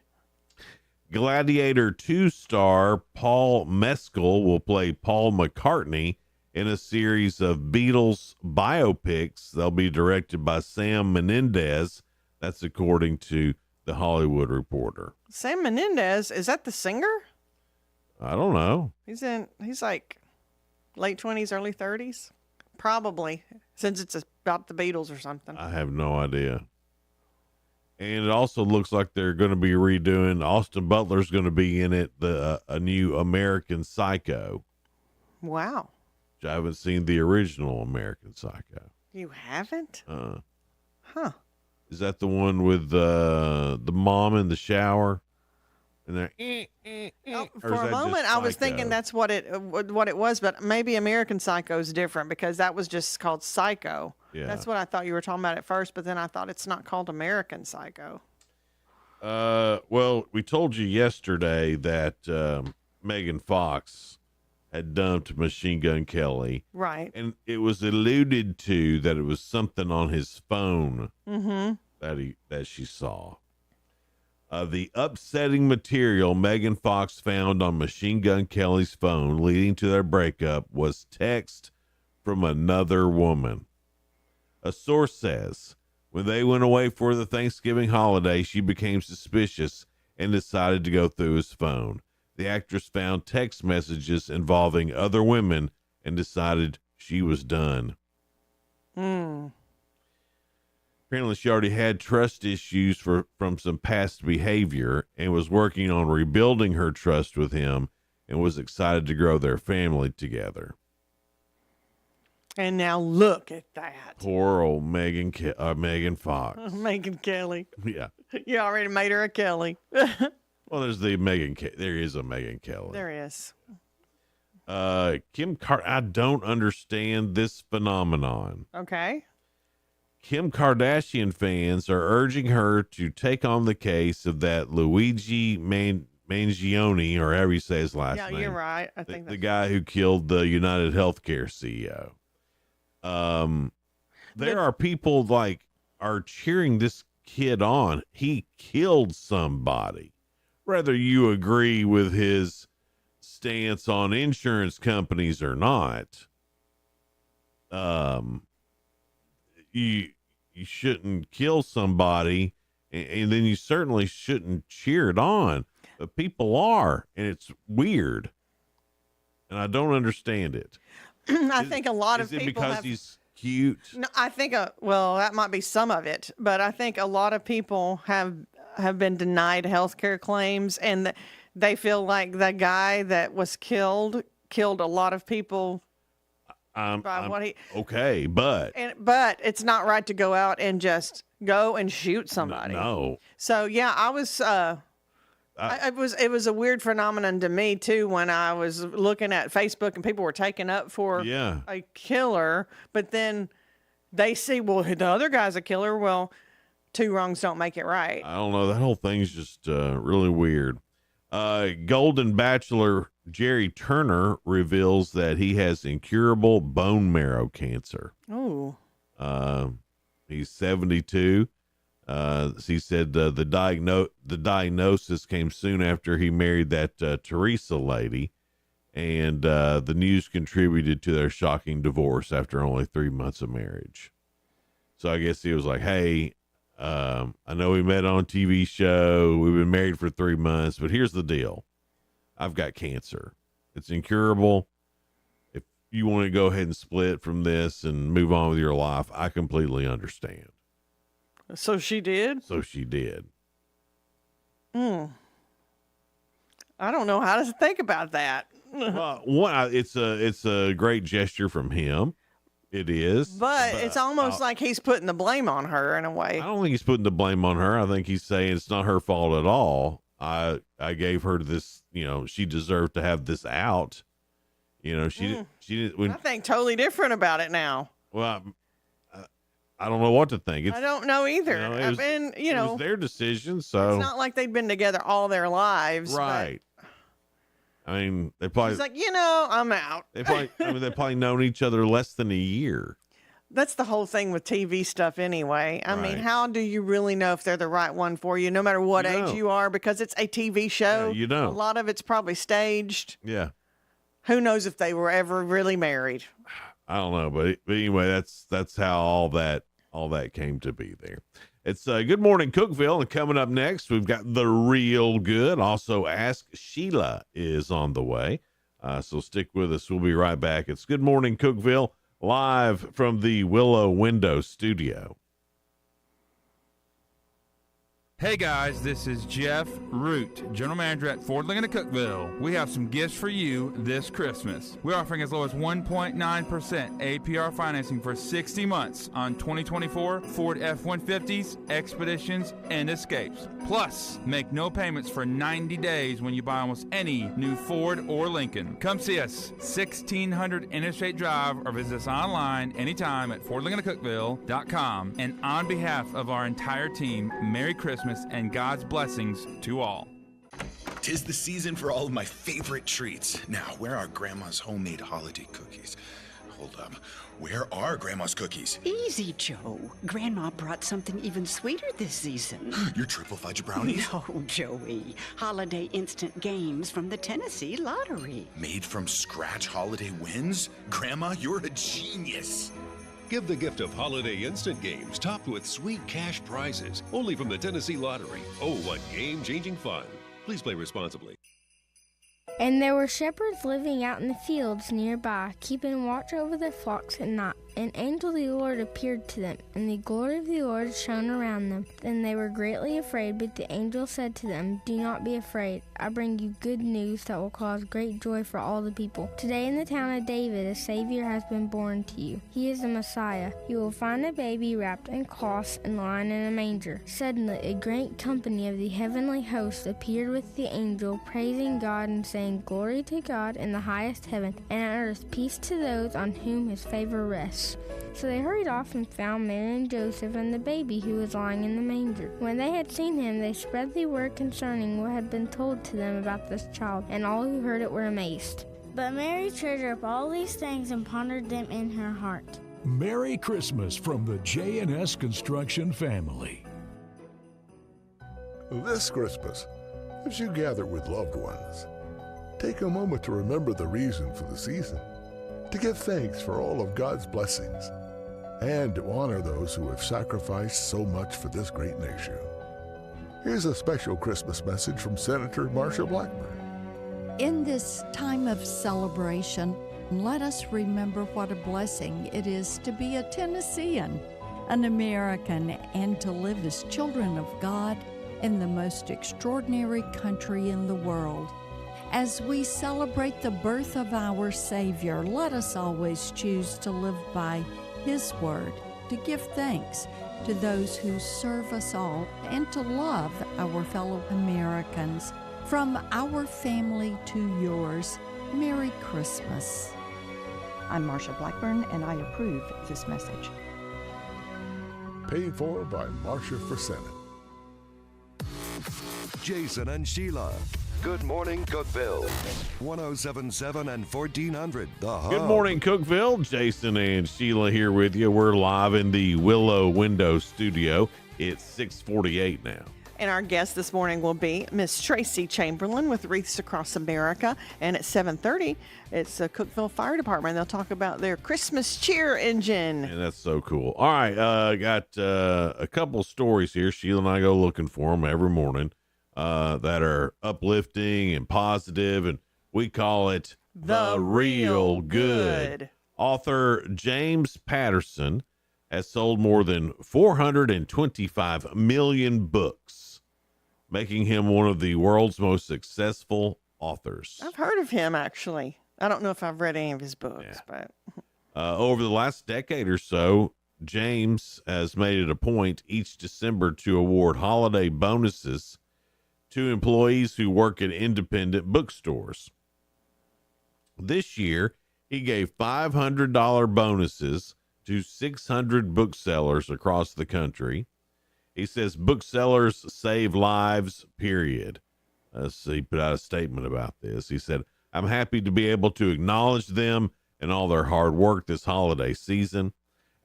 Gladiator 2 star Paul Mescal will play Paul McCartney in a series of Beatles biopics. They'll be directed by Sam Menendez. That's according to the Hollywood Reporter. Sam Menendez, is that the singer? I don't know. He's like late 20s, early 30s. Probably, since it's about the Beatles or something. I have no idea. And it also looks like they're going to be redoing. Austin Butler's going to be in it. A new American Psycho. Wow. Which I haven't seen the original American Psycho. You haven't? Huh. Is that the one with the mom in the shower? And they're for a moment, I was thinking that's what it was, but maybe American Psycho is different because that was just called Psycho. Yeah. That's what I thought you were talking about at first, but then I thought it's not called American Psycho. Well, we told you yesterday that Megan Fox had dumped Machine Gun Kelly. Right. And it was alluded to that it was something on his phone that she saw. The upsetting material Megan Fox found on Machine Gun Kelly's phone leading to their breakup was text from another woman. A source says, when they went away for the Thanksgiving holiday, she became suspicious and decided to go through his phone. The actress found text messages involving other women and decided she was done. Apparently, she already had trust issues from some past behavior and was working on rebuilding her trust with him and was excited to grow their family together. And now look at that. Poor old Megan Fox. Megan Kelly. Yeah. You already made her a Kelly. Well, there's the there is a Megan Kelly. There is. I don't understand this phenomenon. Okay. Kim Kardashian fans are urging her to take on the case of that Luigi Mangione, or however you say his last name. Yeah, you're right. I think the guy who killed the United Healthcare CEO. There are people are cheering this kid on. He killed somebody. Whether you agree with his stance on insurance companies or not, you shouldn't kill somebody, and then you certainly shouldn't cheer it on. But people are, and it's weird, and I don't understand it. I think a lot of people. Is it people because he's cute? No, I think well, that might be some of it, but I think a lot of people have been denied health care claims, and they feel like the guy that was killed a lot of people. Okay, but it's not right to go out and just go and shoot somebody. No. So yeah, I was. It was a weird phenomenon to me too when I was looking at Facebook and people were taken up for a killer, but then they see, well, the other guy's a killer. Well, two wrongs don't make it right. I don't know. That whole thing's just really weird. Golden Bachelor Jerry Turner reveals that he has incurable bone marrow cancer. Oh. He's 72. He said the diagnosis came soon after he married that Teresa lady, and the news contributed to their shocking divorce after only 3 months of marriage. So I guess he was like, hey, I know we met on a TV show. We've been married for 3 months, but here's the deal. I've got cancer. It's incurable. If you want to go ahead and split from this and move on with your life, I completely understand. So she did? So she did. I don't know how to think about that. Well, it's a great gesture from him. It is. But it's almost like he's putting the blame on her in a way. I don't think he's putting the blame on her. I think he's saying it's not her fault at all. I gave her this, she deserved to have this out. She didn't. I think totally different about it now. Well, I don't know what to think. I don't know either. It was their decision. So it's not like they've been together all their lives. Right. I mean, they probably. He's like, I'm out. They've probably known each other less than a year. That's the whole thing with TV stuff anyway. I mean, how do you really know if they're the right one for you, no matter what age you are? Because it's a TV show. Yeah, a lot of it's probably staged. Yeah. Who knows if they were ever really married? I don't know, but anyway, that's how all that came to be there. It's Good Morning Cookeville, and coming up next, we've got The Real Good. Also, Ask Sheila is on the way. So stick with us. We'll be right back. It's Good Morning Cookeville, live from the Willow Window Studio. Hey guys, this is Jeff Root, General Manager at Ford Lincoln of Cookeville. We have some gifts for you this Christmas. We're offering as low as 1.9% APR financing for 60 months on 2024 Ford F-150s, Expeditions, and Escapes. Plus, make no payments for 90 days when you buy almost any new Ford or Lincoln. Come see us, 1600 Interstate Drive, or visit us online anytime at FordLincolnofCookeville.com. And on behalf of our entire team, Merry Christmas and God's blessings to all. 'Tis the season for all of my favorite treats. Now, where are Grandma's homemade holiday cookies? Hold up. Where are Grandma's cookies? Easy, Joe. Grandma brought something even sweeter this season. Your triple fudge brownies? No, Joey. Holiday instant games from the Tennessee Lottery. Made from scratch holiday wins? Grandma, you're a genius. Give the gift of holiday instant games topped with sweet cash prizes. Only from the Tennessee Lottery. Oh, what game-changing fun. Please play responsibly. And there were shepherds living out in the fields nearby, keeping watch over their flocks at night. An angel of the Lord appeared to them, and the glory of the Lord shone around them. Then they were greatly afraid, but the angel said to them, "Do not be afraid. I bring you good news that will cause great joy for all the people. Today in the town of David, a Savior has been born to you. He is the Messiah. You will find a baby wrapped in cloths and lying in a manger." Suddenly a great company of the heavenly host appeared with the angel, praising God and saying, "Glory to God in the highest heaven, and on earth peace to those on whom his favor rests." So they hurried off and found Mary and Joseph and the baby who was lying in the manger. When they had seen him, they spread the word concerning what had been told to them about this child, and all who heard it were amazed. But Mary treasured up all these things and pondered them in her heart. Merry Christmas from the J&S Construction family. This Christmas, as you gather with loved ones, take a moment to remember the reason for the season, to give thanks for all of God's blessings, and to honor those who have sacrificed so much for this great nation. Here's a special Christmas message from Senator Marsha Blackburn. In this time of celebration, let us remember what a blessing it is to be a Tennessean, an American, and to live as children of God in the most extraordinary country in the world. As we celebrate the birth of our Savior, let us always choose to live by His Word, to give thanks to those who serve us all, and to love our fellow Americans. From our family to yours, Merry Christmas. I'm Marsha Blackburn, and I approve this message. Paid for by Marsha for Senate. Jason and Sheila. Good Morning Cookeville. 1077 and 1400 The Hub. Good morning, Cookeville. Jason and Sheila here with you. We're live in the Willow Window Studio. It's 6:48 now. And our guest this morning will be Miss Tracy Chamberlain with Wreaths Across America. And at 7:30, it's the Cookeville Fire Department. They'll talk about their Christmas cheer engine. And that's so cool. All right, got a couple stories here. Sheila and I go looking for them every morning that are uplifting and positive, and we call it The Real Good. Author James Patterson has sold more than 425 million books, making him one of the world's most successful authors. I've heard of him, actually. I don't know if I've read any of his books, but over the last decade or so, James has made it a point each December to award holiday bonuses to employees who work at independent bookstores. This year, he gave $500 bonuses to 600 booksellers across the country. He says booksellers save lives, period. He put out a statement about this. He said, "I'm happy to be able to acknowledge them and all their hard work this holiday season."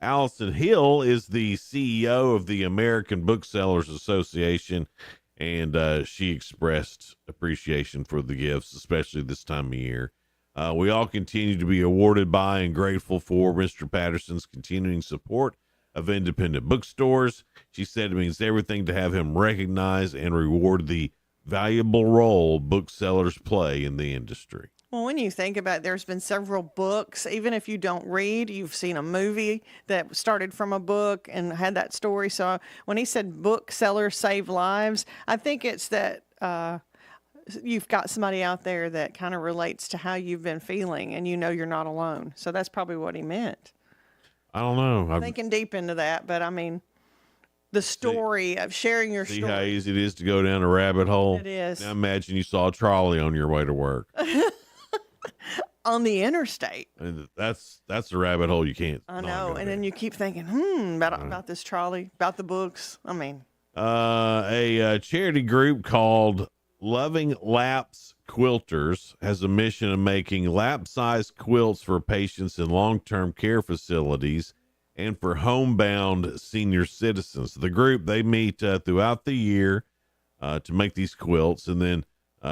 Allison Hill is the CEO of the American Booksellers Association, and she expressed appreciation for the gifts, especially this time of year. We all continue to be awarded by and grateful for Mr. Patterson's continuing support of independent bookstores. She said it means everything to have him recognize and reward the valuable role booksellers play in the industry. Well, when you think about it, there's been several books. Even if you don't read, you've seen a movie that started from a book and had that story. So when he said booksellers save lives, I think it's that you've got somebody out there that kind of relates to how you've been feeling and you know you're not alone. So that's probably what he meant. I don't know. I'm thinking deep into that, but I mean, the story of sharing your See story. how easy it is to go down a rabbit hole? It is. Now imagine you saw a trolley on your way to work. On the interstate. And that's a rabbit hole you can't. I know. And then you keep thinking, about this trolley, about the books. I mean, a charity group called Loving Laps Quilters has a mission of making lap-sized quilts for patients in long-term care facilities and for homebound senior citizens. The group, they meet throughout the year to make these quilts, and then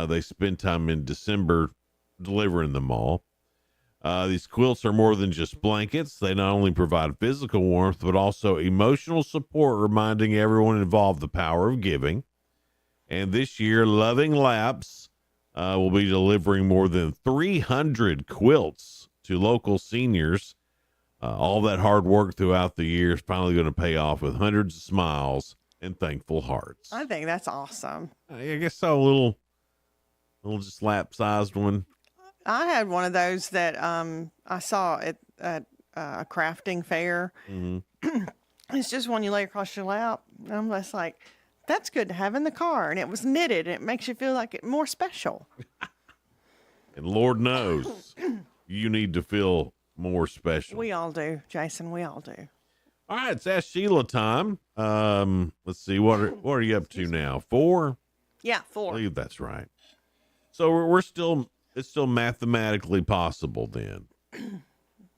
they spend time in December delivering them all. These quilts are more than just blankets. They not only provide physical warmth, but also emotional support, reminding everyone involved the power of giving. And this year, Loving Laps will be delivering more than 300 quilts to local seniors. All that hard work throughout the year is finally going to pay off with hundreds of smiles and thankful hearts. I think that's awesome. I guess so. A little just lap-sized one. I had one of those that I saw at a crafting fair. Mm-hmm. It's just one you lay across your lap. And I'm just like, that's good to have in the car. And it was knitted. And it makes you feel like it more special. And Lord knows you need to feel more special. We all do, Jason. We all do. All right, it's Ask Sheila time. Let's see, what are you up to now? 4? Yeah, 4. I believe that's right. So it's still mathematically possible then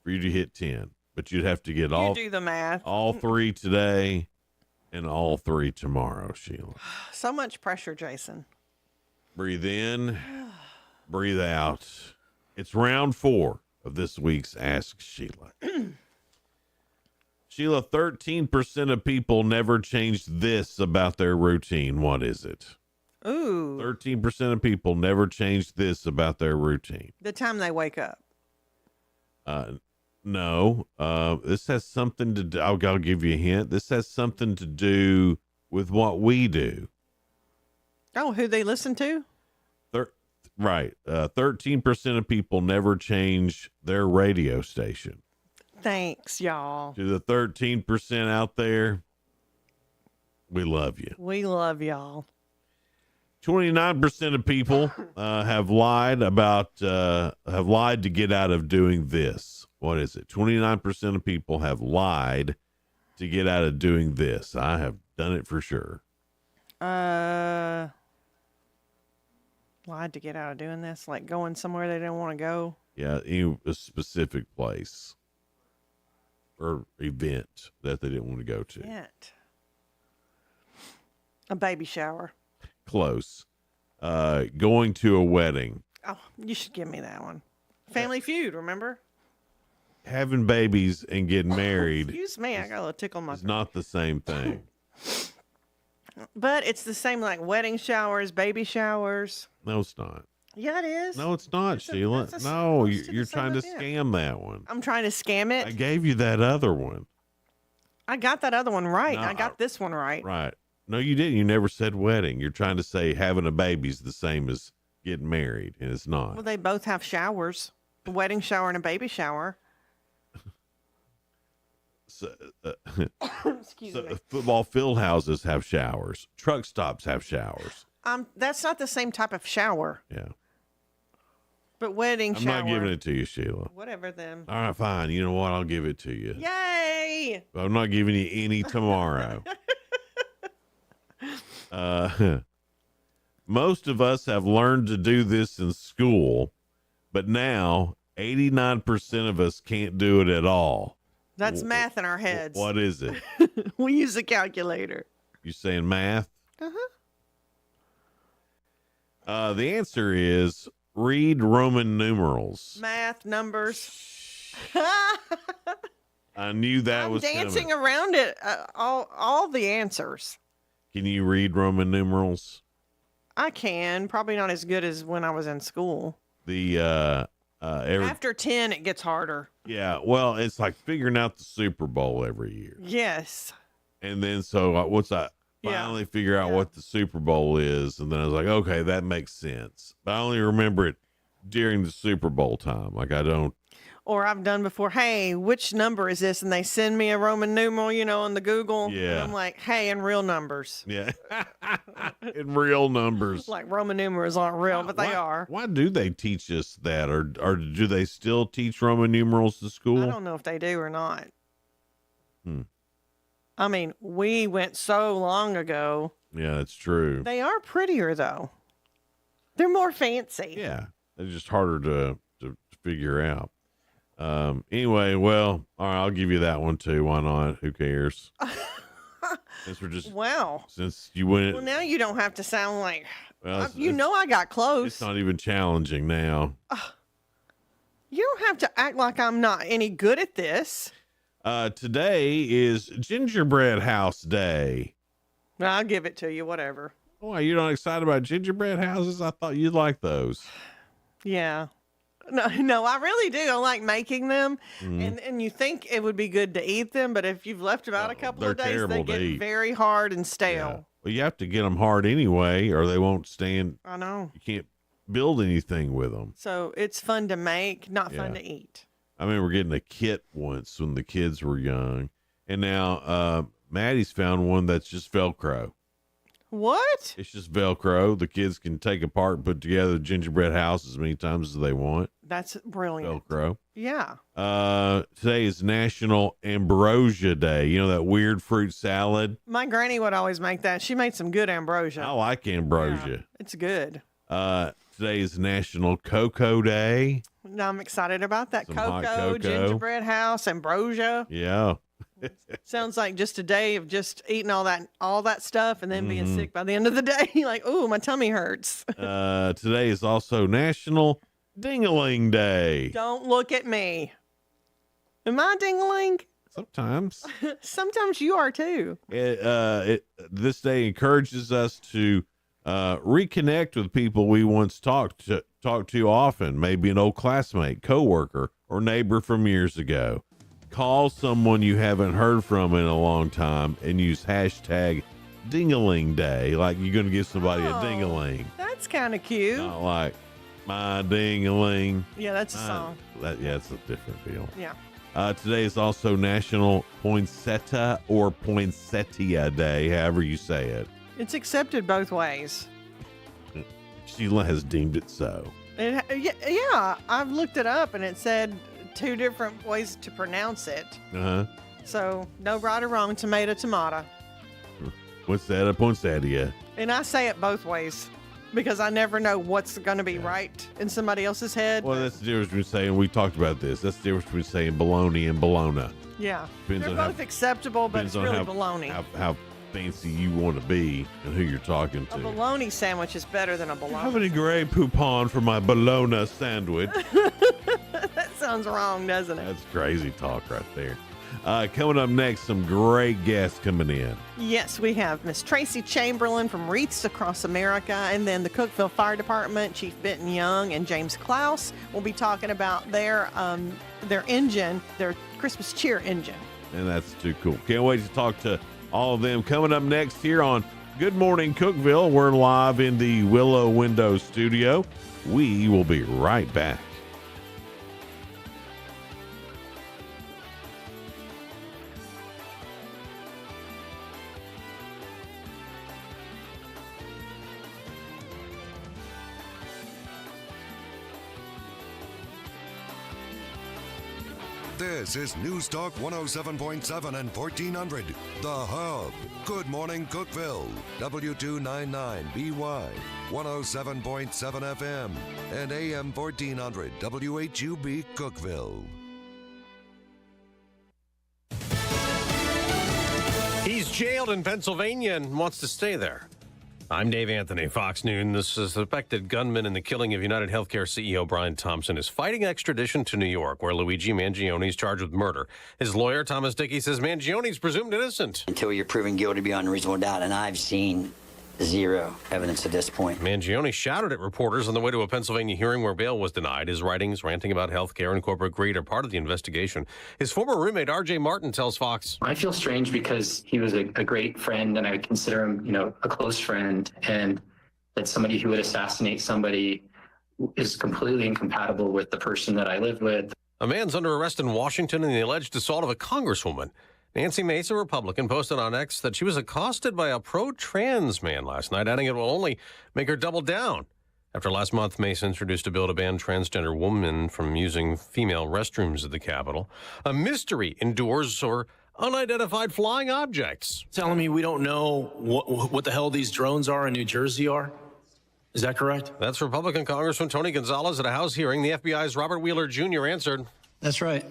for you to hit 10, but you'd have to get You do the math. all 3 today and all 3 tomorrow, Sheila. So much pressure, Jason. Breathe in, breathe out. It's round 4 of this week's Ask Sheila. Sheila, 13% of people never changed this about their routine. What is it? Ooh. 13% of people never changed this about their routine. The time they wake up. No. This has something to do. I'll give you a hint. This has something to do with what we do. Oh, who they listen to? Right. 13% of people never change their radio station. Thanks, y'all. To the 13% out there, we love you. We love y'all. 29% of people have lied to get out of doing this. What is it? 29% of people have lied to get out of doing this. I have done it for sure. Lied to get out of doing this, like going somewhere they didn't want to go. Yeah, a specific place or event that they didn't want to go to. Yet. A baby shower. Close. Going to a wedding. Oh, you should give me that one. Family Feud, remember? Having babies and getting married Excuse me, I got a little tickle in my is not the same thing. But it's the same like wedding showers, baby showers. No, it's not. Yeah, it is. No, it's not, Sheila. No, you're trying to event. scam that one. I'm trying to scam it. I gave you that other one. I got that other one right. No, I got this one right. Right. No, you didn't. You never said wedding. You're trying to say having a baby's the same as getting married, and it's not. Well, they both have showers. A wedding shower and a baby shower. So, Excuse me. Football field houses have showers. Truck stops have showers. That's not the same type of shower. Yeah. But wedding I'm shower. not giving it to you, Sheila. Whatever then. All right, fine. You know what? I'll give it to you. Yay! But I'm not giving you any tomorrow. Most of us have learned to do this in school, but now 89% of us can't do it at all. That's math in our heads. What is it? We use a calculator. You saying math? Uh-huh. The answer is read Roman numerals. Math, numbers. I knew that I'm was dancing coming. around it. All the answers. Can you read Roman numerals? I can. Probably not as good as when I was in school. After 10, it gets harder. Yeah, well, it's like figuring out the Super Bowl every year. Yes. And then so once I Yeah. finally figure out what the Super Bowl is, and then I was like, okay, that makes sense. But I only remember it during the Super Bowl time. Like I don't. Or I've done before, hey, which number is this? And they send me a Roman numeral, on the Google. Yeah. And I'm like, hey, in real numbers. Yeah. In real numbers. Like Roman numerals aren't real, but they are. Why do they teach us that? Or do they still teach Roman numerals to school? I don't know if they do or not. Hmm. I mean, we went so long ago. Yeah, that's true. They are prettier, though. They're more fancy. Yeah. They're just harder to figure out. Anyway, well, all right, I'll give you that one too. Why not? Who cares? Since we're just since you went. Well, now you don't have to sound like Well, I got close. It's not even challenging now. You don't have to act like I'm not any good at this. Today is Gingerbread House Day. I'll give it to you, whatever. Why, you're not excited about gingerbread houses? I thought you'd like those. Yeah. No, I really do. I like making them, Mhm. and you think it would be good to eat them, but if you've left them out a couple of they're days, they terrible to get eat. very hard and stale. Yeah. Well, you have to get them hard anyway, or they won't stand. I know. You can't build anything with them. So it's fun to make, not fun Yeah. to eat. I remember getting a kit once when the kids were young, and now Maddie's found one that's just Velcro. What? It's just Velcro. The kids can take apart and put together the gingerbread house as many times as they want. That's brilliant. Velcro. Yeah. Today is National Ambrosia Day. You know that weird fruit salad? My granny would always make that. She made some good ambrosia. I like ambrosia. It's good. Today is National Cocoa Day. Now I'm excited about that. Some hot Cocoa, cocoa. gingerbread house, ambrosia. Yeah. Sounds like just a day of just eating all that stuff and then being Mhm. sick by the end of the day. Like, ooh, my tummy hurts. Today is also National Ding-a-ling Day. Don't look at me. Am I ding-a-ling? Sometimes. Sometimes you are too. This day encourages us to reconnect with people we once talked to often, maybe an old classmate, coworker, or neighbor from years ago. Call someone you haven't heard from in a long time and use hashtag Ding-a-ling Day, like you're going to give somebody a ding-a-ling. That's kind of cute. Not like my ding-a-ling. Yeah, that's a song. Yeah, it's a different deal. Yeah. Today is also National Poinsettia or Poinsettia Day, however you say it. It's accepted both ways. Sheila has deemed it so. Yeah, I've looked it up and it said 2 different ways to pronounce it. Uh-huh. So no right or wrong, tomato. What's that? A poinsettia. And I say it both ways because I never know what's going to be right in somebody else's head. Well, that's the difference between saying, we talked about this, that's the difference between saying baloney and bologna. Yeah. Depends They're on both acceptable, but it's really baloney. How fancy you want to be and who you're talking A to. bologna sandwich is better than a bologna. Have any Grey Poupon for my bologna sandwich? That sounds wrong, doesn't it? That's crazy talk right there. Coming up next, some great guests coming in. Yes, we have Miss Tracy Chamberlain from Wreaths Across America, and then the Cookeville Fire Department, Chief Benton Young and James Klaus will be talking about their engine, their Christmas cheer engine. And that's too cool. Can't wait to talk to all of them. Coming up next here on Good Morning Cookeville, we're live in the Willow Window studio. We will be right back. This is News Talk 107.7 and 1400. The Hub. Good morning, Cookeville. W299BY. 107.7 FM. And AM 1400 WHUB Cookeville. He's jailed in Pennsylvania and wants to stay there. I'm Dave Anthony, Fox News. The suspected gunman in the killing of United Healthcare CEO Brian Thompson is fighting extradition to New York, where Luigi Mangione is charged with murder. His lawyer, Thomas Dickey, says Mangione is presumed innocent until you're proven guilty beyond reasonable doubt, and I've seen zero evidence at this point. Mangione shouted at reporters on the way to a Pennsylvania hearing where bail was denied. His writings ranting about health care and corporate greed are part of the investigation. His former roommate, R.J. Martin, tells Fox, I feel strange because he was a great friend, and I would consider him, a close friend, and that somebody who would assassinate somebody is completely incompatible with the person that I lived with. A man's under arrest in Washington in the alleged assault of a congresswoman. Nancy Mace, a Republican, posted on X that she was accosted by a pro-trans man last night, adding it will only make her double down. After last month, Mace introduced a bill to ban transgender women from using female restrooms at the Capitol. A mystery endures for unidentified flying objects. Telling me we don't know what the hell these drones are in New Jersey are? Is that correct? That's Republican Congressman Tony Gonzalez at a House hearing. The FBI's Robert Wheeler Jr. answered. That's right.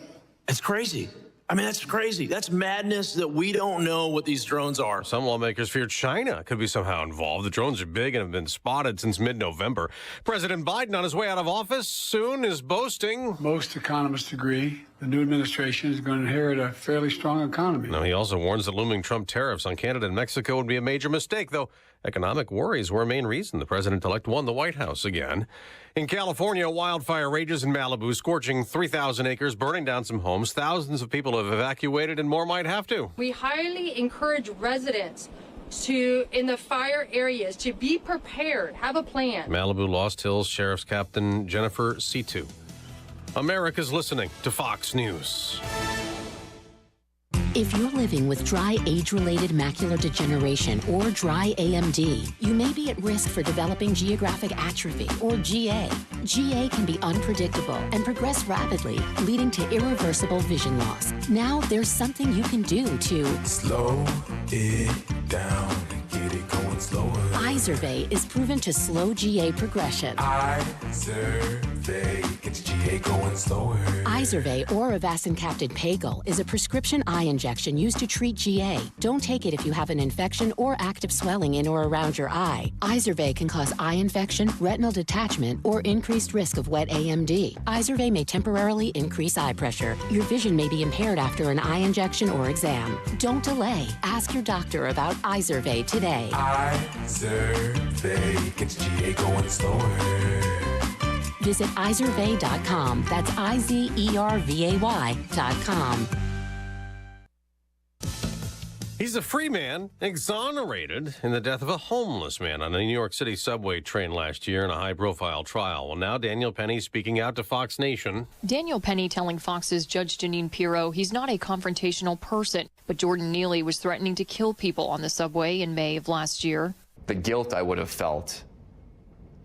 It's crazy. I mean, that's crazy. That's madness that we don't know what these drones are. Some lawmakers fear China could be somehow involved. The drones are big and have been spotted since mid-November. President Biden, on his way out of office soon, is boasting. Most economists agree the new administration is going to inherit a fairly strong economy. Now, he also warns that looming Trump tariffs on Canada and Mexico would be a major mistake, though economic worries were a main reason the president-elect won the White House again. In California, a wildfire rages in Malibu, scorching 3,000 acres, burning down some homes. Thousands of people have evacuated, and more might have to. We highly encourage residents in the fire areas to be prepared, have a plan. Malibu Lost Hills Sheriff's Captain Jennifer Situ. America's listening to Fox News. If you're living with dry age-related macular degeneration or dry AMD, you may be at risk for developing geographic atrophy or GA. GA can be unpredictable and progress rapidly, leading to irreversible vision loss. Now there's something you can do to slow it down and get it going slower. Izervay is proven to slow GA progression. Izervay gets GA going slower. Izervay or avacincaptad pagel is a prescription eye injection used to treat GA. Don't take it if you have an infection or active swelling in or around your eye. Izervay can cause eye infection, retinal detachment, or increased risk of wet AMD. Izervay may temporarily increase eye pressure. Your vision may be impaired after an eye injection or exam. Don't delay. Ask your doctor about Izervay today. Izervay gets GA going slower. Visit Izervay.com. That's IZERVAY.com. He's a free man, exonerated in the death of a homeless man on a New York City subway train last year in a high-profile trial. Well, now Daniel Penny speaking out to Fox Nation. Daniel Penny telling Fox's Judge Janine Pirro he's not a confrontational person, but Jordan Neely was threatening to kill people on the subway in May of last year. The guilt I would have felt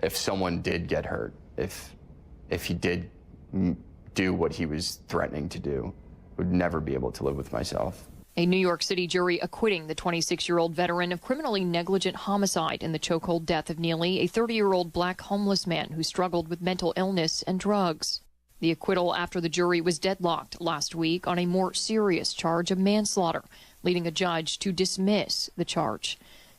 if someone did get hurt, if he did do what he was threatening to do, would never be able to live with myself. A New York City jury acquitting the 26-year-old veteran of criminally negligent homicide in the chokehold death of Neely, a 30-year-old black homeless man who struggled with mental illness and drugs. The acquittal after the jury was deadlocked last week on a more serious charge of manslaughter, leading a judge to dismiss the charge.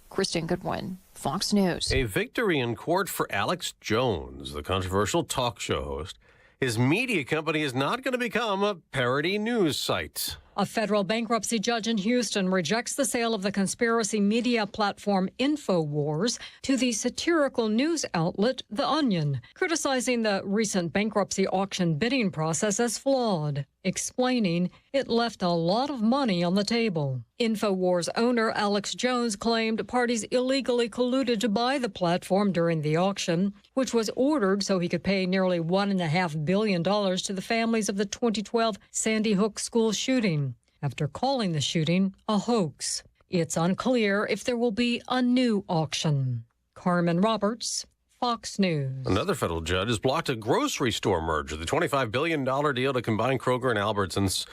Kristen Goodwin, Fox News. A victory in court for Alex Jones, the controversial talk show host. His media company is not going to become a parody news site. A federal bankruptcy judge in Houston rejects the sale of the conspiracy media platform InfoWars to the satirical news outlet The Onion, criticizing the recent bankruptcy auction bidding process as flawed, explaining it left a lot of money on the table. InfoWars owner Alex Jones claimed parties illegally colluded to buy the platform during the auction, which was ordered so he could pay nearly $1.5 billion to the families of the 2012 Sandy Hook school shooting, after calling the shooting a hoax. It's unclear if there will be a new auction. Carmen Roberts, Fox News. Another federal judge has blocked a grocery store merger, the $25 billion deal to combine Kroger and Albertsons.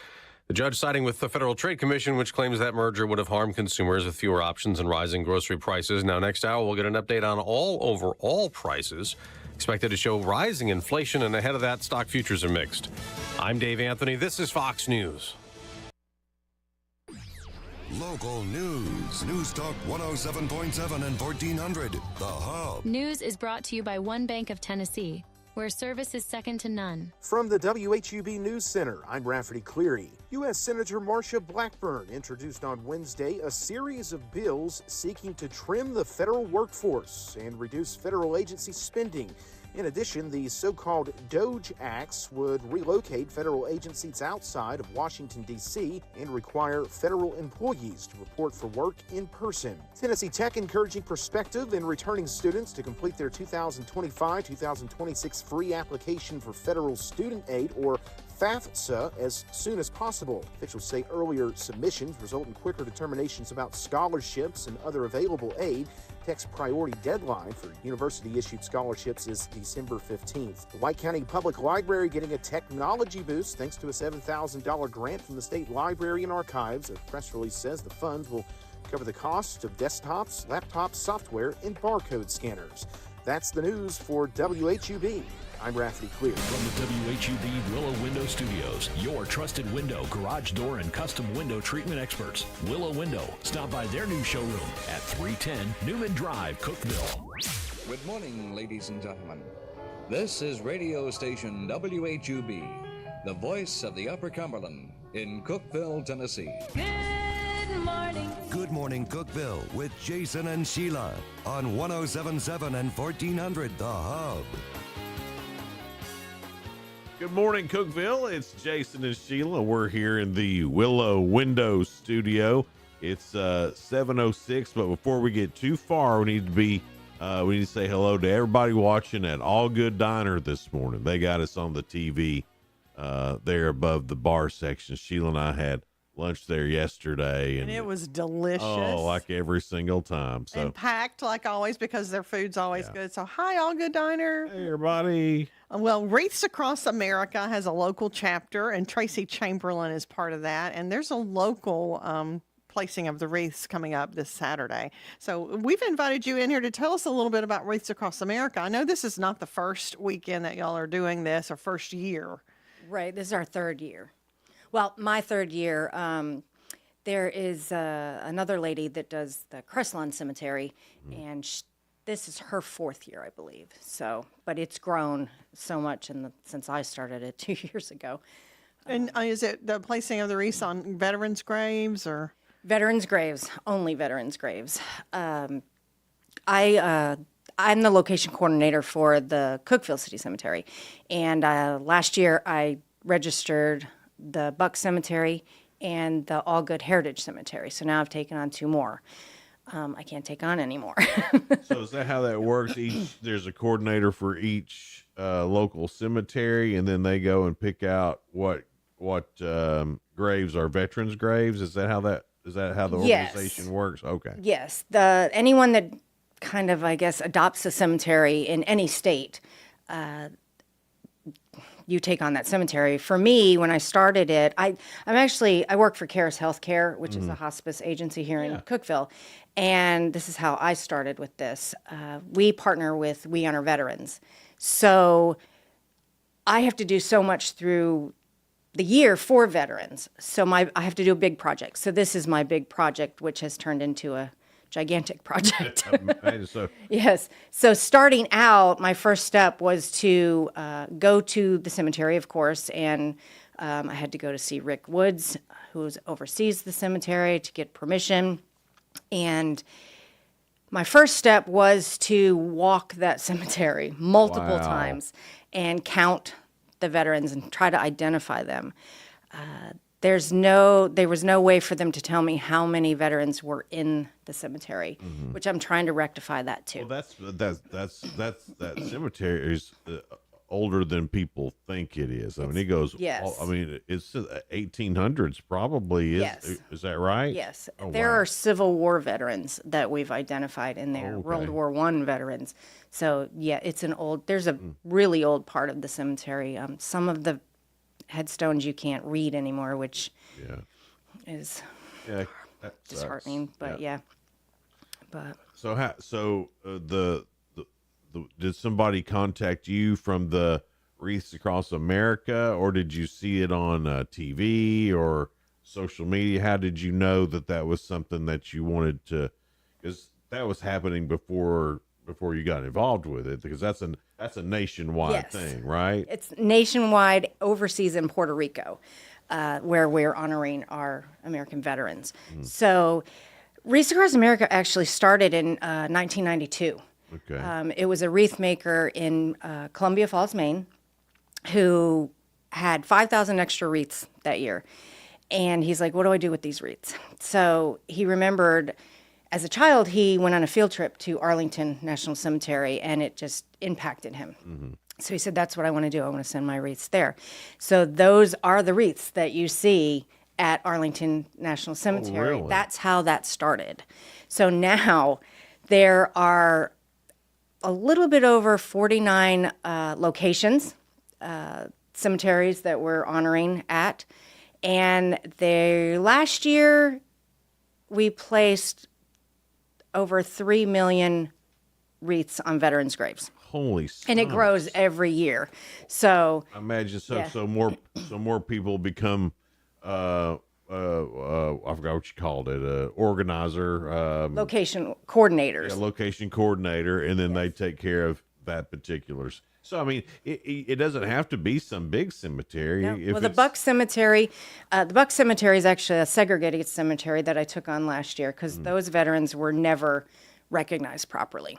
The judge siding with the Federal Trade Commission, which claims that merger would have harmed consumers with fewer options and rising grocery prices. Now, next hour, we'll get an update on all overall prices, expected to show rising inflation, and ahead of that, stock futures are mixed. I'm Dave Anthony. This is Fox News. Local news. News Talk 107.7 and 1400. The Hub. News is brought to you by One Bank of Tennessee, where service is second to none. From the WHUB News Center, I'm Rafferty Cleary. U.S. Senator Marsha Blackburn introduced on Wednesday a series of bills seeking to trim the federal workforce and reduce federal agency spending. In addition, the so-called DOGE Acts would relocate federal agencies outside of Washington, D.C. and require federal employees to report for work in person. Tennessee Tech encouraging prospective and returning students to complete their 2025-2026 free application for federal student aid, or FAFSA, as soon as possible. Officials say earlier submissions result in quicker determinations about scholarships and other available aid. Tech's priority deadline for university-issued scholarships is December 15th. The White County Public Library getting a technology boost thanks to a $7,000 grant from the State Library and Archives. A press release says the funds will cover the cost of desktops, laptops, software, and barcode scanners. That's the news for WHUB. I'm Rafferty Clear. From the WHUB Willow Window Studios, your trusted window, garage door, and custom window treatment experts. Willow Window. Stop by their new showroom at 310 Newman Drive, Cookeville. Good morning, ladies and gentlemen. This is radio station WHUB, the voice of the Upper Cumberland in Cookeville, Tennessee. Good morning. Good morning, Cookeville, with Jason and Sheila on 107.7 and 1400 The Hub. Good morning, Cookeville. It's Jason and Sheila. We're here in the Willow Window Studio. It's 7:06, but before we get too far, we need to say hello to everybody watching at All Good Diner this morning. They got us on the TV there above the bar section. Sheila and I had lunch there yesterday, and it was delicious. Oh, like every single time. So and packed like always because their food's always good. So hi, All Good Diner. Hey, everybody. Well, Wreaths Across America has a local chapter, and Tracy Chamberlain is part of that. And there's a local placing of the wreaths coming up this Saturday. So we've invited you in here to tell us a little bit about Wreaths Across America. I know this is not the first weekend that y'all are doing this, or first year. Right. This is our third year. Well, my third year. There is another lady that does the Crestlawn Cemetery, and this is her fourth year, I believe. So, but it's grown so much since I started it 2 years ago. And is it the placing of the wreaths on veterans' graves, or? Veterans' graves, only veterans' graves. I'm the location coordinator for the Cookeville City Cemetery, and last year I registered the Buck Cemetery and the All Good Heritage Cemetery. So now I've taken on two more. I can't take on anymore. So is that how that works? There's a coordinator for each local cemetery, and then they go and pick out what graves are veterans' graves. Is that how the organization works? Okay. Yes. Anyone that kind of, I guess, adopts a cemetery in any state, you take on that cemetery. For me, when I started it, I work for Caris Healthcare, which is a hospice agency here in Cookeville, and this is how I started with this. We partner with We Honor Veterans, so I have to do so much through the year for veterans. So I have to do a big project. So this is my big project, which has turned into a gigantic project. Yes. So starting out, my first step was to go to the cemetery, of course, and I had to go to see Rick Woods, who oversees the cemetery, to get permission. And my first step was to walk that cemetery multiple times and count the veterans and try to identify them. There was no way for them to tell me how many veterans were in the cemetery, which I'm trying to rectify that too. Well, that cemetery is older than people think it is. I mean, it goes. Yes. I mean, it's 1800s probably. Yes. Is that right? Yes. There are Civil War veterans that we've identified in there. World War I veterans. So yeah, there's a really old part of the cemetery. Some of the headstones you can't read anymore, which is disheartening. But did somebody contact you from the Wreaths Across America, or did you see it on TV, or social media? How did you know that was something that you wanted to, because that was happening before you got involved with it, because that's a nationwide thing, right? It's nationwide, overseas in Puerto Rico, where we're honoring our American veterans. So Wreaths Across America actually started in 1992. Okay. It was a wreath maker in Columbia Falls, Maine, who had 5,000 extra wreaths that year. And he's like, what do I do with these wreaths? So he remembered as a child, he went on a field trip to Arlington National Cemetery, and it just impacted him. So he said, that's what I want to do. I want to send my wreaths there. So those are the wreaths that you see at Arlington National Cemetery. really? That's how that started. So now there are a little bit over 49 locations, cemeteries that we're honoring at. And last year, we placed over 3 million wreaths on veterans' graves. Holy And it grows every year. So I imagine yeah. so more people become I forgot what you called it, organizer, location coordinators. yeah, location coordinator, and then they take care of that particulars. So I mean, it doesn't have to be some big cemetery. No. If Well, the it's- Buck Cemetery, is actually a segregated cemetery that I took on last year because those veterans were never recognized properly.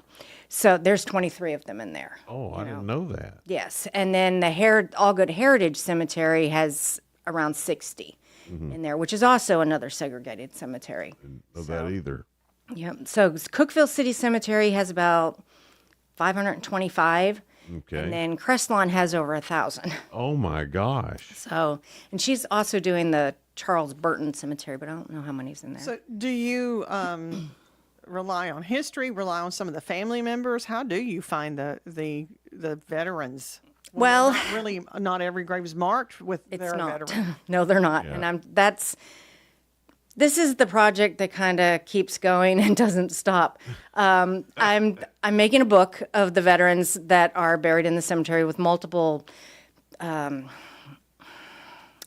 So there's 23 of them in there. Oh, I didn't know that. Yes, and then the All Good Heritage Cemetery has around 60 in there, which is also another segregated cemetery. Didn't know that either. Yep. So Cookeville City Cemetery has about 525. Okay. And then Crestlawn has over 1,000. Oh my gosh. So, and she's also doing the Charles Burton Cemetery, but I don't know how many's in there. So do you rely on history, rely on some of the family members? How do you find the veterans? Well, not every grave is marked with it's their not. veteran. No, they're not. Yeah. And this is the project that kind of keeps going and doesn't stop. I'm making a book of the veterans that are buried in the cemetery with multiple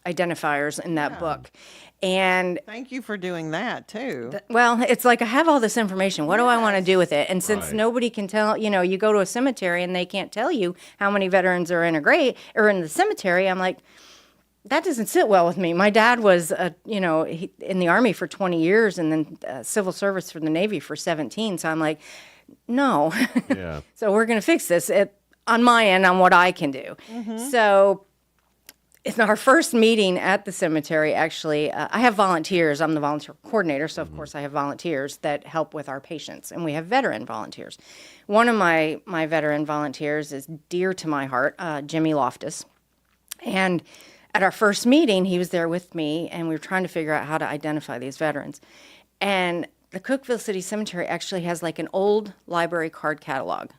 identifiers in that book. And thank you for doing that too. Well, it's like I have all this information. What do I want to do with it? And since Right. nobody can tell, you go to a cemetery and they can't tell you how many veterans are in a grave or in the cemetery. I'm like, that doesn't sit well with me. My dad was, in the Army for 20 years and then civil service for the Navy for 17. So I'm like, no. Yeah. So we're going to fix this on my end on what I can do. So in our first meeting at the cemetery, actually, I have volunteers. I'm the volunteer coordinator, so of course I have volunteers that help with our patients, and we have veteran volunteers. One of my veteran volunteers is dear to my heart, Jimmy Loftus. And at our first meeting, he was there with me, and we were trying to figure out how to identify these veterans. And the Cookeville City Cemetery actually has like an old library card catalog.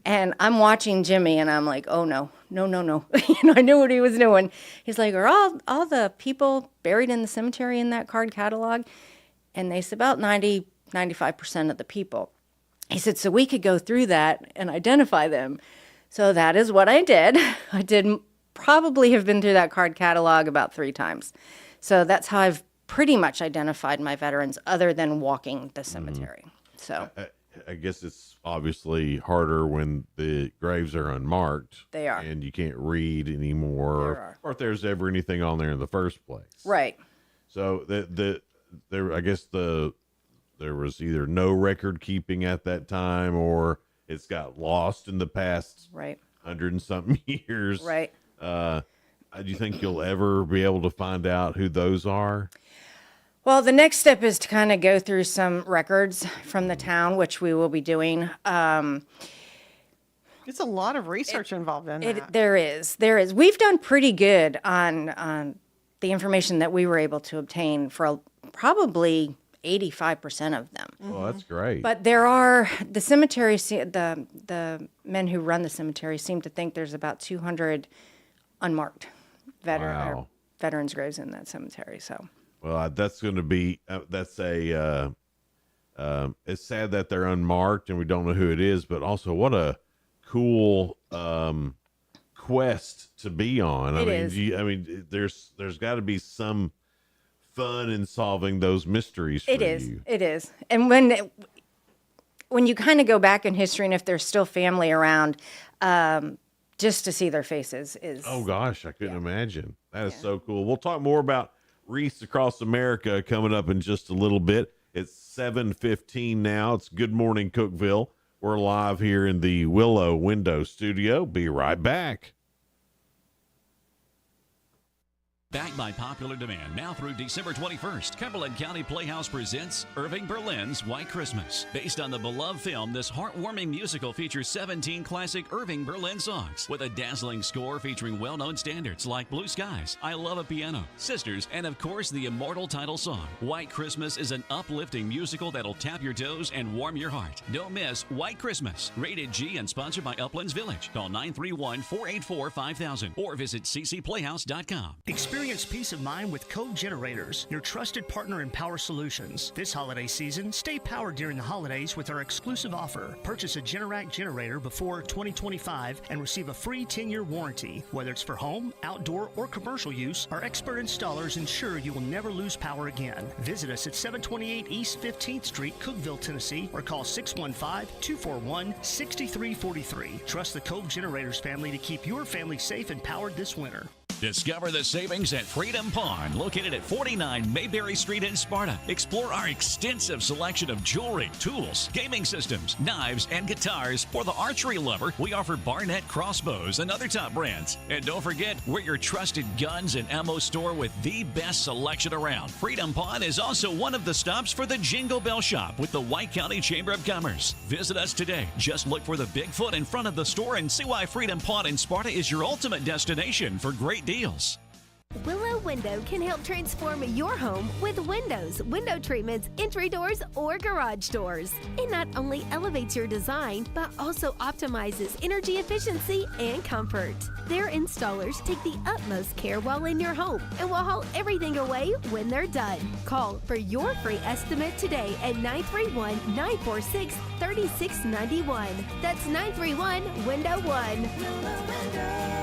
And I'm watching Jimmy, and I'm like, oh, no. I knew what he was doing. He's like, are all the people buried in the cemetery in that card catalog? And they said about 95% of the people. He said, so we could go through that and identify them. So that is what I did. I did probably have been through that card catalog about 3 times. So that's how I've pretty much identified my veterans other than walking the cemetery. So I guess it's obviously harder when the graves are unmarked. They are. And you can't read anymore, or if there's ever anything on there in the first place. Right. So there was either no record keeping at that time, or it's got lost in the past 100 and something years. Right. Do you think you'll ever be able to find out who those are? Well, the next step is to kind of go through some records from the town, which we will be doing. It's a lot of research involved in that. There is. We've done pretty good on the information that we were able to obtain for probably 85% of them. Well, that's great. But there are the cemetery. The men who run the cemetery seem to think there's about 200 unmarked veterans' graves in that cemetery. So. Well, that's going to be it's sad that they're unmarked and we don't know who it is, but also what a cool quest to be on. It is. There's got to be some fun in solving those mysteries for you. It is. And when you kind of go back in history, and if there's still family around, just to see their faces is. Oh gosh, I couldn't imagine. That is so cool. We'll talk more about wreaths across America coming up in just a little bit. It's 7:15 now. It's Good Morning Cookeville. We're live here in the Willow Window Studio. Be right back. Backed by popular demand, now through December 21st, Cumberland County Playhouse presents Irving Berlin's White Christmas. Based on the beloved film, this heartwarming musical features 17 classic Irving Berlin songs with a dazzling score featuring well-known standards like Blue Skies, I Love a Piano, Sisters, and of course the immortal title song. White Christmas is an uplifting musical that'll tap your toes and warm your heart. Don't miss White Christmas. Rated G and sponsored by Uplands Village. Call 931-484-5000 or visit ccplayhouse.com. Experience peace of mind with Cove Generators, your trusted partner in power solutions. This holiday season, stay powered during the holidays with our exclusive offer. Purchase a Generac generator before 2025 and receive a free 10-year warranty. Whether it's for home, outdoor, or commercial use, our expert installers ensure you will never lose power again. Visit us at 728 East 15th Street, Cookeville, Tennessee, or call 615-241-6343. Trust the Cove Generators family to keep your family safe and powered this winter. Discover the savings at Freedom Pawn, located at 49 Mayberry Street in Sparta. Explore our extensive selection of jewelry, tools, gaming systems, knives, and guitars. For the archery lover, we offer Barnett crossbows and other top brands. And don't forget, we're your trusted guns and ammo store with the best selection around. Freedom Pawn is also one of the stops for the Jingle Bell Shop with the White County Chamber of Commerce. Visit us today. Just look for the Bigfoot in front of the store and see why Freedom Pawn in Sparta is your ultimate destination for great deals. Willow Window can help transform your home with windows, window treatments, entry doors, or garage doors. It not only elevates your design, but also optimizes energy efficiency and comfort. Their installers take the utmost care while in your home and will haul everything away when they're done. Call for your free estimate today at 931-946-3691. That's 931-WINDOW-1. Willow Window.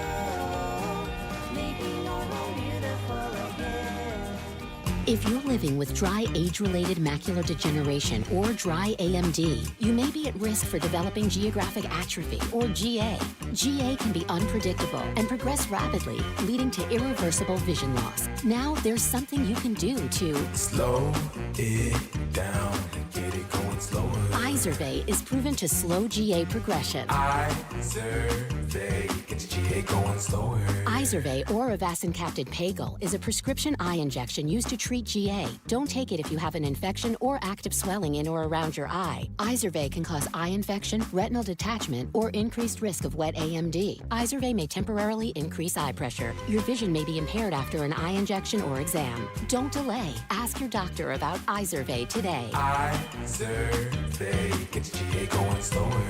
If you're living with dry age-related macular degeneration or dry AMD, you may be at risk for developing geographic atrophy or GA. GA can be unpredictable and progress rapidly, leading to irreversible vision loss. Now there's something you can do to slow it down, get it going slower. Izervay is proven to slow GA progression. Izervay, get your GA going slower. Izervay or avacincaptad pagel is a prescription eye injection used to treat GA. Don't take it if you have an infection or active swelling in or around your eye. Izervay can cause eye infection, retinal detachment, or increased risk of wet AMD. Izervay may temporarily increase eye pressure. Your vision may be impaired after an eye injection or exam. Don't delay. Ask your doctor about Izervay today. Izervay, get your GA going slower.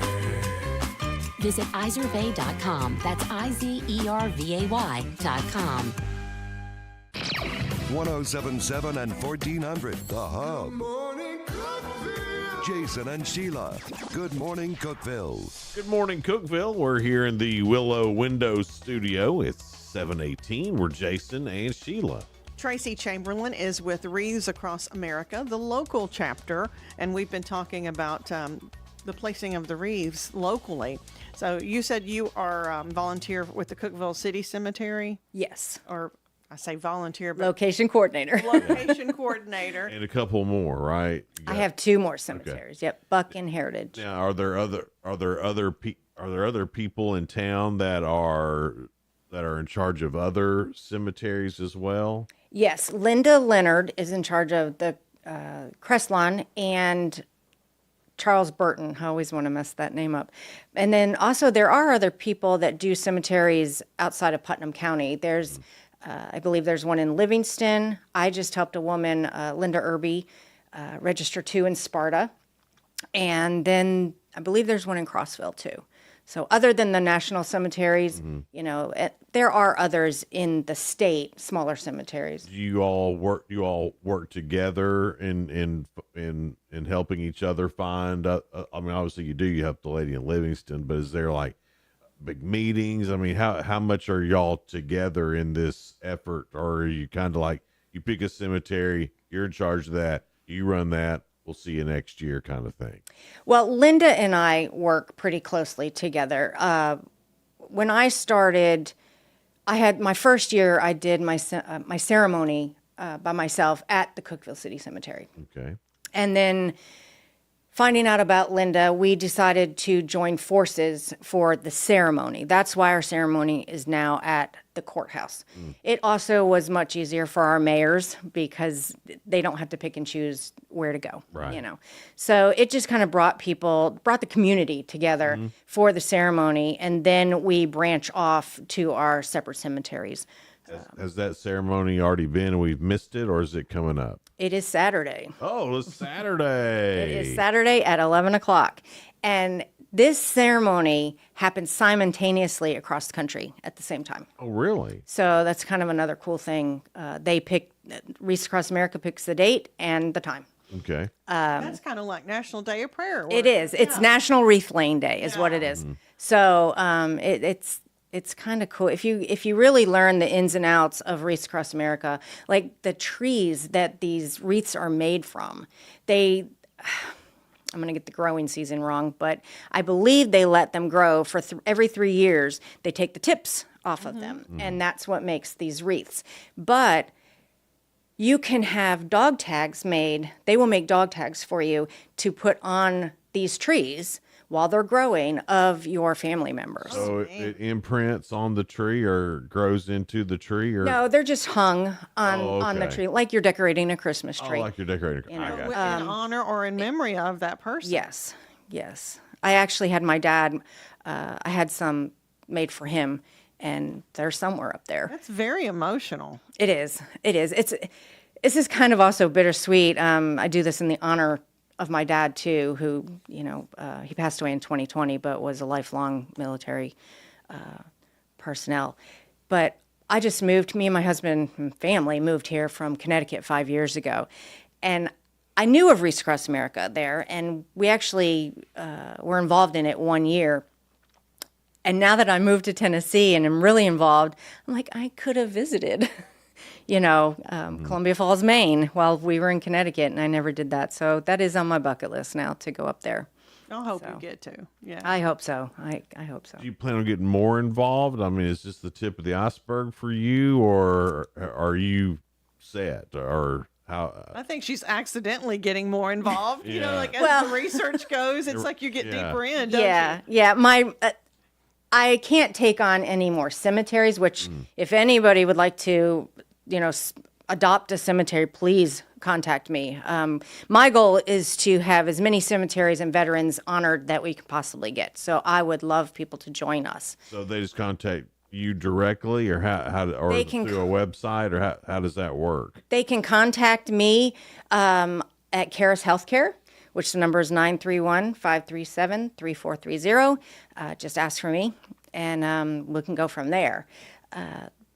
Visit Izervay.com. That's IZERVAY.com. 1077 and 1400, The Hub. Jason and Sheila. Good morning, Cookeville. Good morning, Cookeville. We're here in the Willow Window Studio. It's 7:18. We're Jason and Sheila. Tracy Chamberlain is with Wreaths Across America, the local chapter, and we've been talking about the placing of the wreaths locally. So you said you are volunteer with the Cookeville City Cemetery? Yes. Or I say volunteer, but location coordinator. Location coordinator. And a couple more, right? I have two more cemeteries. Okay. Yep, Buck and Heritage. Now, are there other people in town that are in charge of other cemeteries as well? Yes, Linda Leonard is in charge of the Crestlawn, and Charles Burton. I always want to mess that name up. And then also there are other people that do cemeteries outside of Putnam County. There's, I believe there's one in Livingston. I just helped a woman, Linda Irby, register 2 in Sparta. And then I believe there's one in Crossville too. So other than the national cemeteries, you know, there are others in the state, smaller cemeteries. Do you all work together in helping each other find? I mean, obviously you do. You help the lady in Livingston, but is there like big meetings? I mean, how much are y'all together in this effort, or are you kind of like You pick a cemetery, you're in charge of that, you run that, we'll see you next year kind of thing. Well, Linda and I work pretty closely together. When I started, I had my first year, I did my ceremony by myself at the Cookeville City Cemetery. Okay. And then finding out about Linda, we decided to join forces for the ceremony. That's why our ceremony is now at the courthouse. It also was much easier for our mayors because they don't have to pick and choose where to go, Right. you know. So it just kind of brought the community together for the ceremony, and then we branch off to our separate cemeteries. Has that ceremony already been and we've missed it, or is it coming up? It is Saturday. Oh, it's Saturday. It is Saturday at 11 o'clock. And this ceremony happens simultaneously across the country at the same time. Oh, really? So that's kind of another cool thing. Wreaths Across America picks the date and the time. Okay. That's kind of like National Day of Prayer. It is. It's National Wreath Laying Day is what it is. So it's kind of cool. If you really learn the ins and outs of Wreaths Across America, like the trees that these wreaths are made from, I'm going to get the growing season wrong, but I believe they let them grow for every 3 years. They take the tips off of them, and that's what makes these wreaths. But you can have dog tags made. They will make dog tags for you to put on these trees while they're growing of your family members. So it imprints on the tree or grows into the tree, or no, they're just hung on the tree, like you're decorating a Christmas tree. Oh, like you're decorating. You know, in honor or in memory of that person. Yes. I actually had my dad. I had some made for him, and they're somewhere up there. That's very emotional. It is. It's just kind of also bittersweet. I do this in the honor of my dad too, who, he passed away in 2020, but was a lifelong military personnel. But I just moved, me and my husband and family moved here from Connecticut 5 years ago. And I knew of Wreaths Across America there, and we actually were involved in it 1 year. And now that I moved to Tennessee and am really involved, I'm like, I could have visited. Columbia Falls, Maine, while we were in Connecticut, and I never did that. So that is on my bucket list now to go up there. I hope you get to. Yeah. I hope so. I hope so. Do you plan on getting more involved? I mean, is this the tip of the iceberg for you, or are you set, or how? I think she's accidentally getting more involved. Yeah. As the research goes, it's like you get deeper in, don't you? Yeah. I can't take on any more cemeteries, which if anybody would like to, adopt a cemetery, please contact me. My goal is to have as many cemeteries and veterans honored that we can possibly get. So I would love people to join us. So they just contact you directly, or or through a website, or how does that work? They can contact me at Caris Healthcare, which the number is 931-537-3430. Just ask for me, and we can go from there.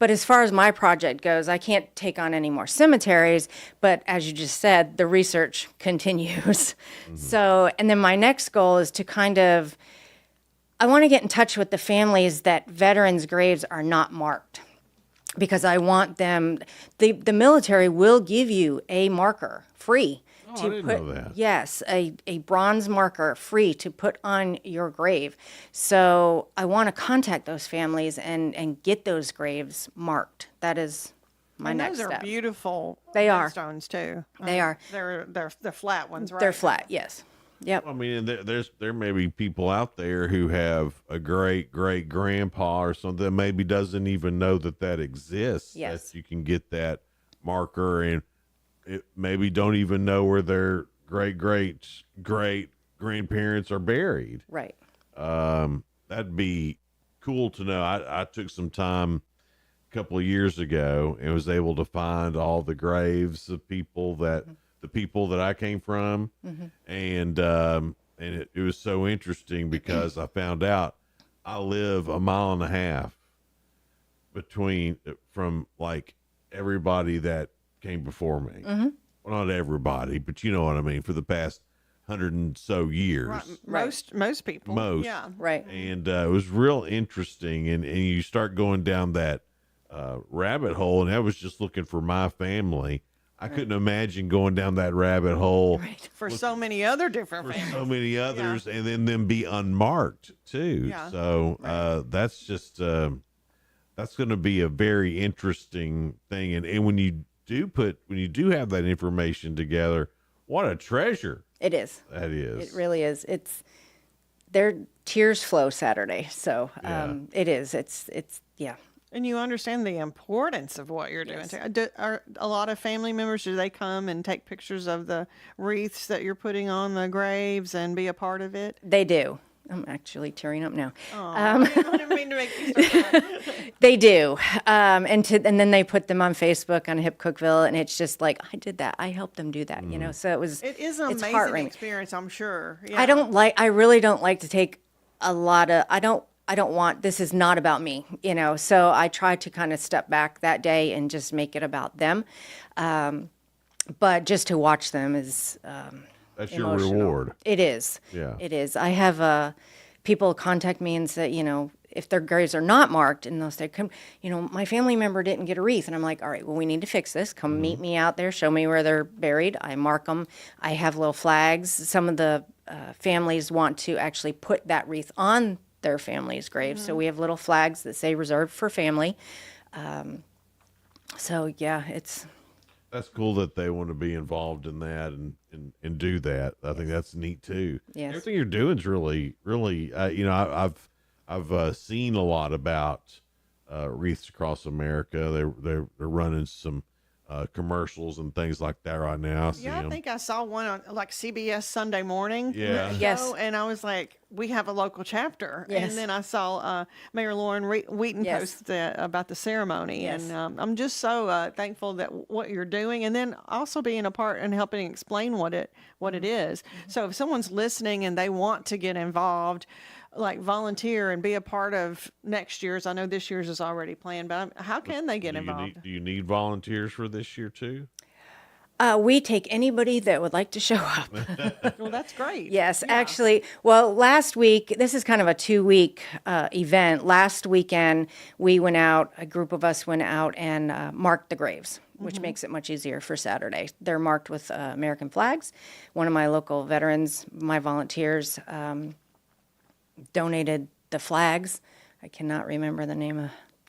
But as far as my project goes, I can't take on any more cemeteries, but as you just said, the research continues. So, and then my next goal is to I want to get in touch with the families that veterans' graves are not marked, because I want them, the military will give you a marker free. I didn't know that. Yes, a bronze marker free to put on your grave. So I want to contact those families and get those graves marked. That is my next step. Those are beautiful. They are stones too. They are. They're flat ones, right? They're flat. Yes. Yep. I mean, there may be people out there who have a great grandpa or something that maybe doesn't even know that exists. Yes. That you can get that marker, and maybe don't even know where their great grandparents are buried. Right. That'd be cool to know. I took some time a couple of years ago and was able to find all the graves of people that the people that I came from, and it was so interesting because I found out I live a mile and a half from like everybody that came before me. Well, not everybody, but you know what I mean, for the past 100 and so years. Right. Most people. Most. Yeah. Right. And it was real interesting. And you start going down that rabbit hole, and that was just looking for my family. I couldn't imagine going down that rabbit hole For so many other different families. so many others, and then them be unmarked too. Yeah. So that's just that's going to be a very interesting thing. And when you do have that information together, what a treasure It is. that is. It really is. Their tears flow Saturday. So it is. It's yeah. And you understand the importance of what you're doing. Are a lot of family members, do they come and take pictures of the wreaths that you're putting on the graves and be a part of it? They do. I'm actually tearing up now. I didn't mean to make you start. They do. And then they put them on Facebook on Hip Cookeville, and it's just like, I did that. I helped them do that, you know? So It is an it's amazing heart-wrenching. experience, I'm sure. Yeah. I really don't like to take a lot of, I don't want, this is not about me, you know? So I try to kind of step back that day and just make it about them. But just to watch them is, That's emotional. your reward. It is. Yeah. It is. I have people contact me and say, you know, if their graves are not marked, and they'll say, "Come, you know, my family member didn't get a wreath," and I'm like, "All right, well, we need to fix this. Come meet me out there. Show me where they're buried. I mark them. I have little flags. Some of the families want to actually put that wreath on their family's grave, so we have little flags that say reserved for family. So yeah, That's cool that they want to be involved in that and do that. I think that's neat too. Yes. Everything you're doing is really, you know, I've seen a lot about Wreaths Across America. They're running some commercials and things like that right now. Yeah, I think I saw one on like CBS Sunday Morning. Yeah. Yes. And I was like, we have a local chapter. Yes. And then I saw Mayor Lauren Wheaton Yes. post about the ceremony. Yes. And I'm just so thankful that what you're doing, and then also being a part and helping explain what it is. So if someone's listening and they want to get involved, like volunteer and be a part of next year's. I know this year's is already planned, but how can they get involved? Do you need volunteers for this year too? We take anybody that would like to show up. Well, that's great. Yes, actually, well, last week, this is kind of a 2-week event. Last weekend, we went out, a group of us went out and marked the graves, which makes it much easier for Saturday. They're marked with American flags. One of my local veterans, my volunteers, donated the flags. I cannot remember the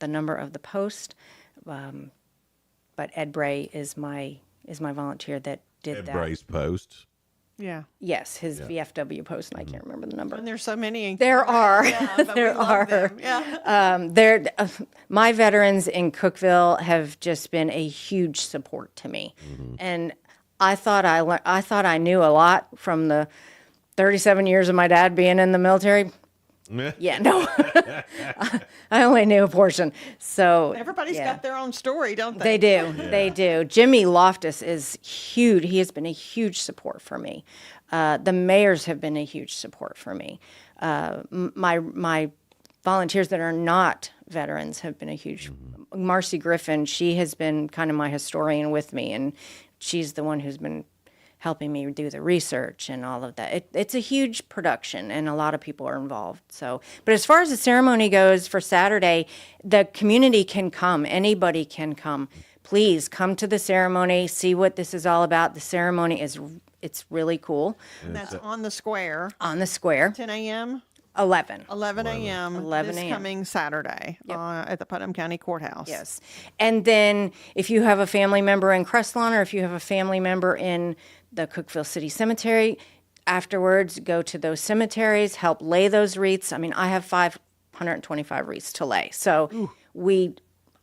number of the post, but Ed Bray is my volunteer that did Ed that. Bray's post. Yeah. Yes, his VFW post, and I can't remember the number. And there's so many. There are. Yeah, but There we love are. them. Yeah. My veterans in Cookeville have just been a huge support to me, and I thought I knew a lot from the 37 years of my dad being in the military. Yeah, no, I only knew a portion. So Everybody's yeah. got their own story, don't they? They do. They do. Jimmy Loftus is huge. He has been a huge support for me. The mayors have been a huge support for me. My volunteers that are not veterans have been a huge. Marcy Griffin, she has been kind of my historian with me, and she's the one who's been helping me do the research and all of that. It's a huge production, and a lot of people are involved. So, but as far as the ceremony goes for Saturday, the community can come. Anybody can come. Please come to the ceremony, see what this is all about. The ceremony it's really cool. And that's on the square. On the square. 10 a.m. 11. 11 a.m. 11 this a.m. coming Saturday at the Putnam County Courthouse. Yes. And then if you have a family member in Crestlawn, or if you have a family member in the Cookeville City Cemetery, afterwards go to those cemeteries, help lay those wreaths. I mean, I have 525 wreaths to lay. So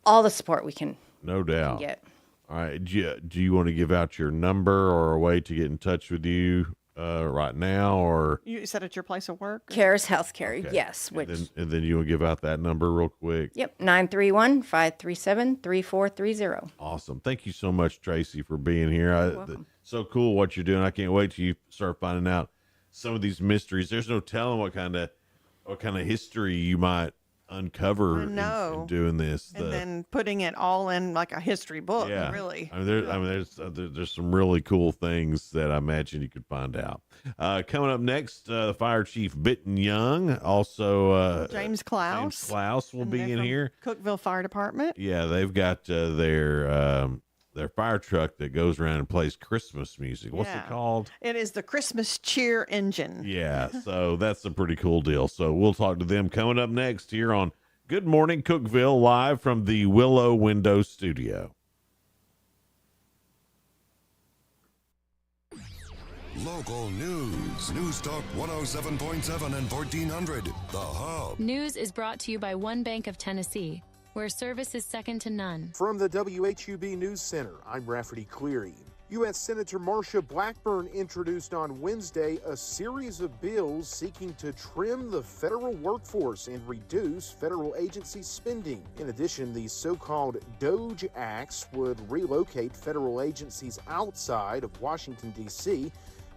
all the support we can No doubt. get. All right. Do you want to give out your number or a way to get in touch with you right now, or You said at your place of work? Cares Healthcare, yes. Which, and then you want to give out that number real quick? yep, 931-537-3430. Awesome. Thank you so much, Tracy, for being here. welcome. So cool what you're doing. I can't wait till you start finding out some of these mysteries. There's no telling what kind of history you might uncover I know. in doing this. And then putting it all in like a history book, Yeah. really. There's some really cool things that I imagine you could find out. Coming up next, the fire chief Bitten Young, also James Klaus. James Klaus will be in here. Cookeville Fire Department. Yeah, they've got their fire truck that goes around and plays Christmas music. What's it called? It is the Christmas Cheer Engine. Yeah, so that's a pretty cool deal. So we'll talk to them coming up next here on Good Morning Cookeville, live from the Willow Window Studio. Local news. News Talk 107.7 and 1400. The Hub. News is brought to you by One Bank of Tennessee, where service is second to none. From the WHUB News Center, I'm Rafferty Cleary. U.S. Senator Marsha Blackburn introduced on Wednesday a series of bills seeking to trim the federal workforce and reduce federal agency spending. In addition, these so-called DOGE Acts would relocate federal agencies outside of Washington, D.C.,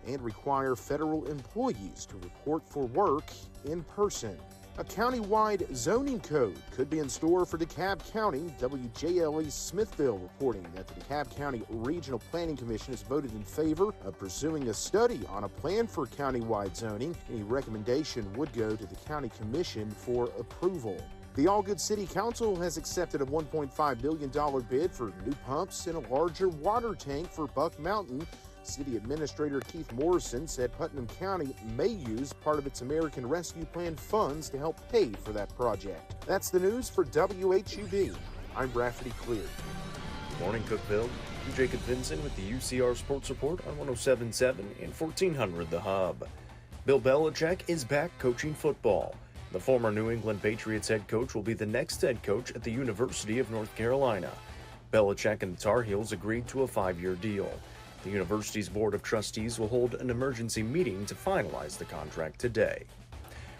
and require federal employees to report for work in person. A county-wide zoning code could be in store for DeKalb County. WJLE Smithville reporting that the DeKalb County Regional Planning Commission has voted in favor of pursuing a study on a plan for county-wide zoning. Any recommendation would go to the County Commission for approval. The Allgood City Council has accepted a $1.5 billion bid for new pumps and a larger water tank for Buck Mountain. City Administrator Keith Morrison said Putnam County may use part of its American Rescue Plan funds to help pay for that project. That's the news for WHUB. I'm Rafferty Cleary. Good morning, Cookeville. I'm Jacob Vinson with the UCR Sports Report on 107.7 and 1400 The Hub. Bill Belichick is back coaching football. The former New England Patriots head coach will be the next head coach at the University of North Carolina. Belichick and the Tar Heels agreed to a 5-year deal. The university's Board of Trustees will hold an emergency meeting to finalize the contract today.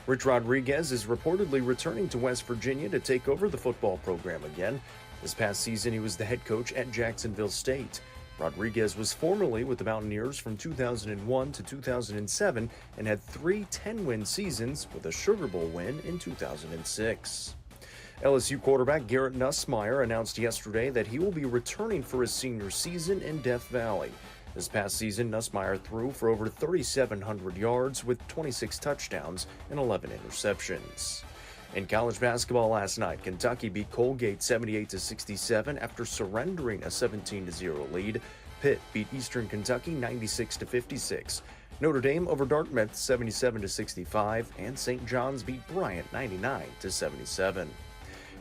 Rich Rodriguez is reportedly returning to West Virginia to take over the football program again. This past season, he was the head coach at Jacksonville State. Rodriguez was formerly with the Mountaineers from 2001 to 2007 and had 3 10-win seasons with a Sugar Bowl win in 2006. LSU quarterback Garrett Nussmeier announced yesterday that he will be returning for his senior season in Death Valley. This past season, Nussmeier threw for over 3,700 yards with 26 touchdowns and 11 interceptions. In college basketball last night, Kentucky beat Colgate 78-67 after surrendering a 17-0 lead. Pitt beat Eastern Kentucky 96-56. Notre Dame over Dartmouth 77-65, and St. John's beat Bryant 99-77.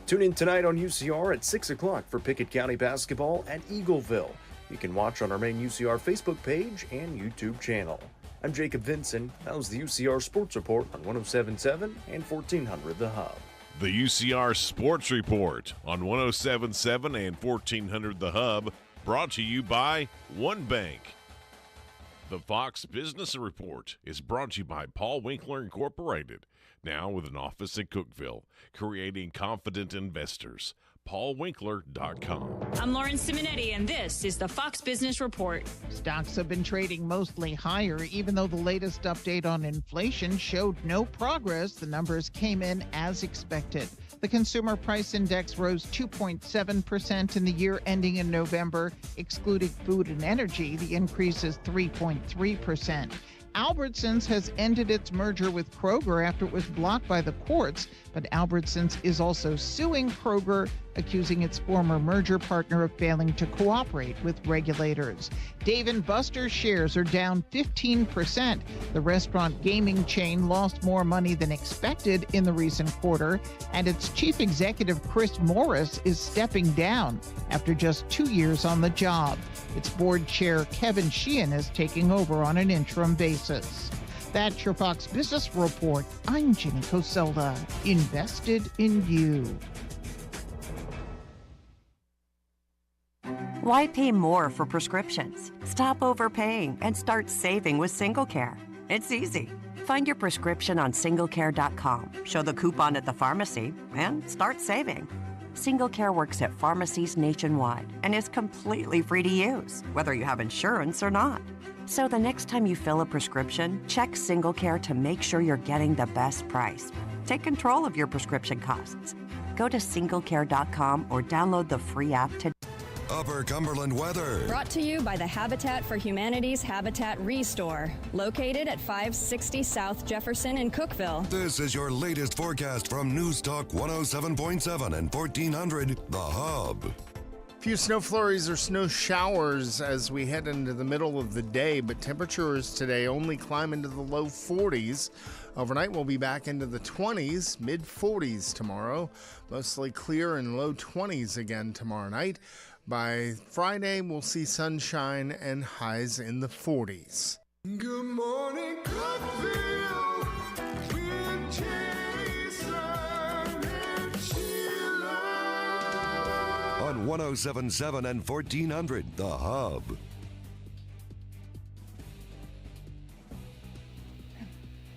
Tune in tonight on UCR at 6 o'clock for Pickett County basketball at Eagleville. You can watch on our main UCR Facebook page and YouTube channel. I'm Jacob Vinson. That was the UCR Sports Report on 107.7 and 1400 The Hub. The UCR Sports Report on 107.7 and 1400 The Hub, brought to you by One Bank. The Fox Business Report is brought to you by Paul Winkler Incorporated, now with an office in Cookeville, creating confident investors. PaulWinkler.com. I'm Lauren Simonetti, and this is the Fox Business Report. Stocks have been trading mostly higher, even though the latest update on inflation showed no progress. The numbers came in as expected. The Consumer Price Index rose 2.7% in the year ending in November. Excluding food and energy, the increase is 3.3%. Albertsons has ended its merger with Kroger after it was blocked by the courts, but Albertsons is also suing Kroger, accusing its former merger partner of failing to cooperate with regulators. Dave & Buster's shares are down 15%. The restaurant gaming chain lost more money than expected in the recent quarter, and its chief executive, Chris Morris, is stepping down after just 2 years on the job. Its board chair, Kevin Sheehan, is taking over on an interim basis. That's your Fox Business Report. I'm Jenny Coselda, invested in you. Why pay more for prescriptions? Stop overpaying and start saving with SingleCare. It's easy. Find your prescription on singlecare.com, show the coupon at the pharmacy, and start saving. SingleCare works at pharmacies nationwide and is completely free to use, whether you have insurance or not. So the next time you fill a prescription, check SingleCare to make sure you're getting the best price. Take control of your prescription costs. Go to singlecare.com or download the free app today. Upper Cumberland weather. Brought to you by the Habitat for Humanity's Habitat Restore, located at 560 South Jefferson in Cookeville. This is your latest forecast from News Talk 107.7 and 1400, The Hub. Few snow flurries or snow showers as we head into the middle of the day, but temperatures today only climb into the low 40s. Overnight, we'll be back into the 20s, mid 40s tomorrow. Mostly clear and low 20s again tomorrow night. By Friday, we'll see sunshine and highs in the 40s. Good morning, Cookeville, with Jason and Sheila. On 107.7 and 1400, The Hub.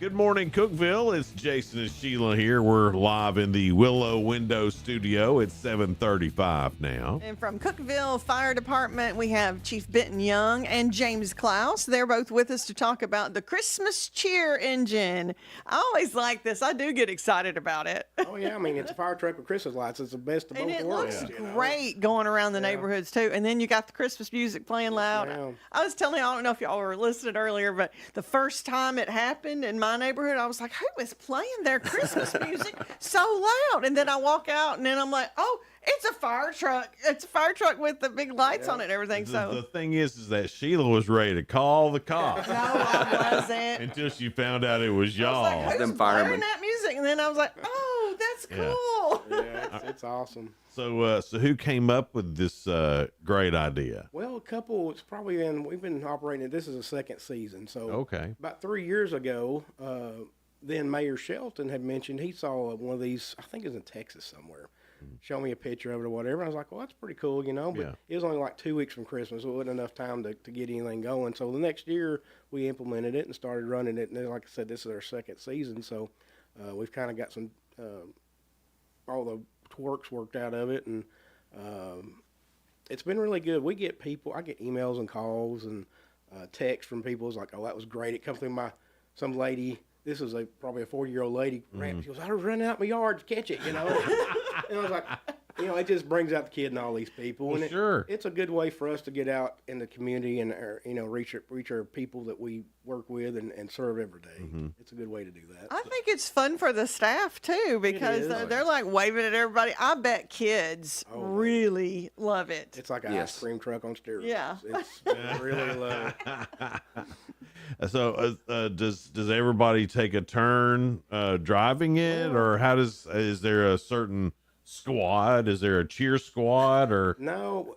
Good morning, Cookeville. It's Jason and Sheila here. We're live in the Willow Window Studio. It's 7:35 now. And from Cookeville Fire Department, we have Chief Benton Young and James Klaus. They're both with us to talk about the Christmas cheer engine. I always like this. I do get excited about it. Oh, yeah. I mean, it's a fire truck with Christmas lights. It's the best of both And it worlds. looks great going around the neighborhoods, too. And then you got the Christmas music playing loud. Yeah. I was telling you, I don't know if y'all were listening earlier, but the first time it happened in my neighborhood, I was like, who is playing their Christmas music so loud? And then I walk out, and then I'm like, oh, it's a fire truck. It's a fire truck with the big lights on it and everything. The thing is that Sheila was ready to call the cops. No, I wasn't. Until she found out it was y'all. I was like, who's playing that music? And then I was like, oh, that's cool. Yeah, it's awesome. So who came up with this great idea? Well, it's probably we've been operating it. This is the second season. So Okay. about 3 years ago, then Mayor Shelton had mentioned he saw one of these, I think it was in Texas somewhere. Show me a picture of it or whatever. I was like, well, that's pretty cool, but Yeah. it was only like 2 weeks from Christmas, so it wasn't enough time to get anything going. So the next year we implemented it and started running it. And then, like I said, this is our second season, so we've kind of got some all the works worked out of it, and it's been really good. I get emails and calls and texts from people. It's like, oh, that was great. It comes through some lady. This is probably a 40-year-old lady. She goes, I was running out my yard to catch it, And I was like, it just brings out the kid in all these people. Well, and sure. It's a good way for us to get out in the community and, reach our people that we work with and serve every day. It's a good way to do that. I think it's fun for the staff, too, because they're like waving at everybody. I bet kids really love it. It's like an ice cream truck on steroids. Yeah. It's really love. So does everybody take a turn driving it, or is there a certain squad? Is there a cheer squad, or no?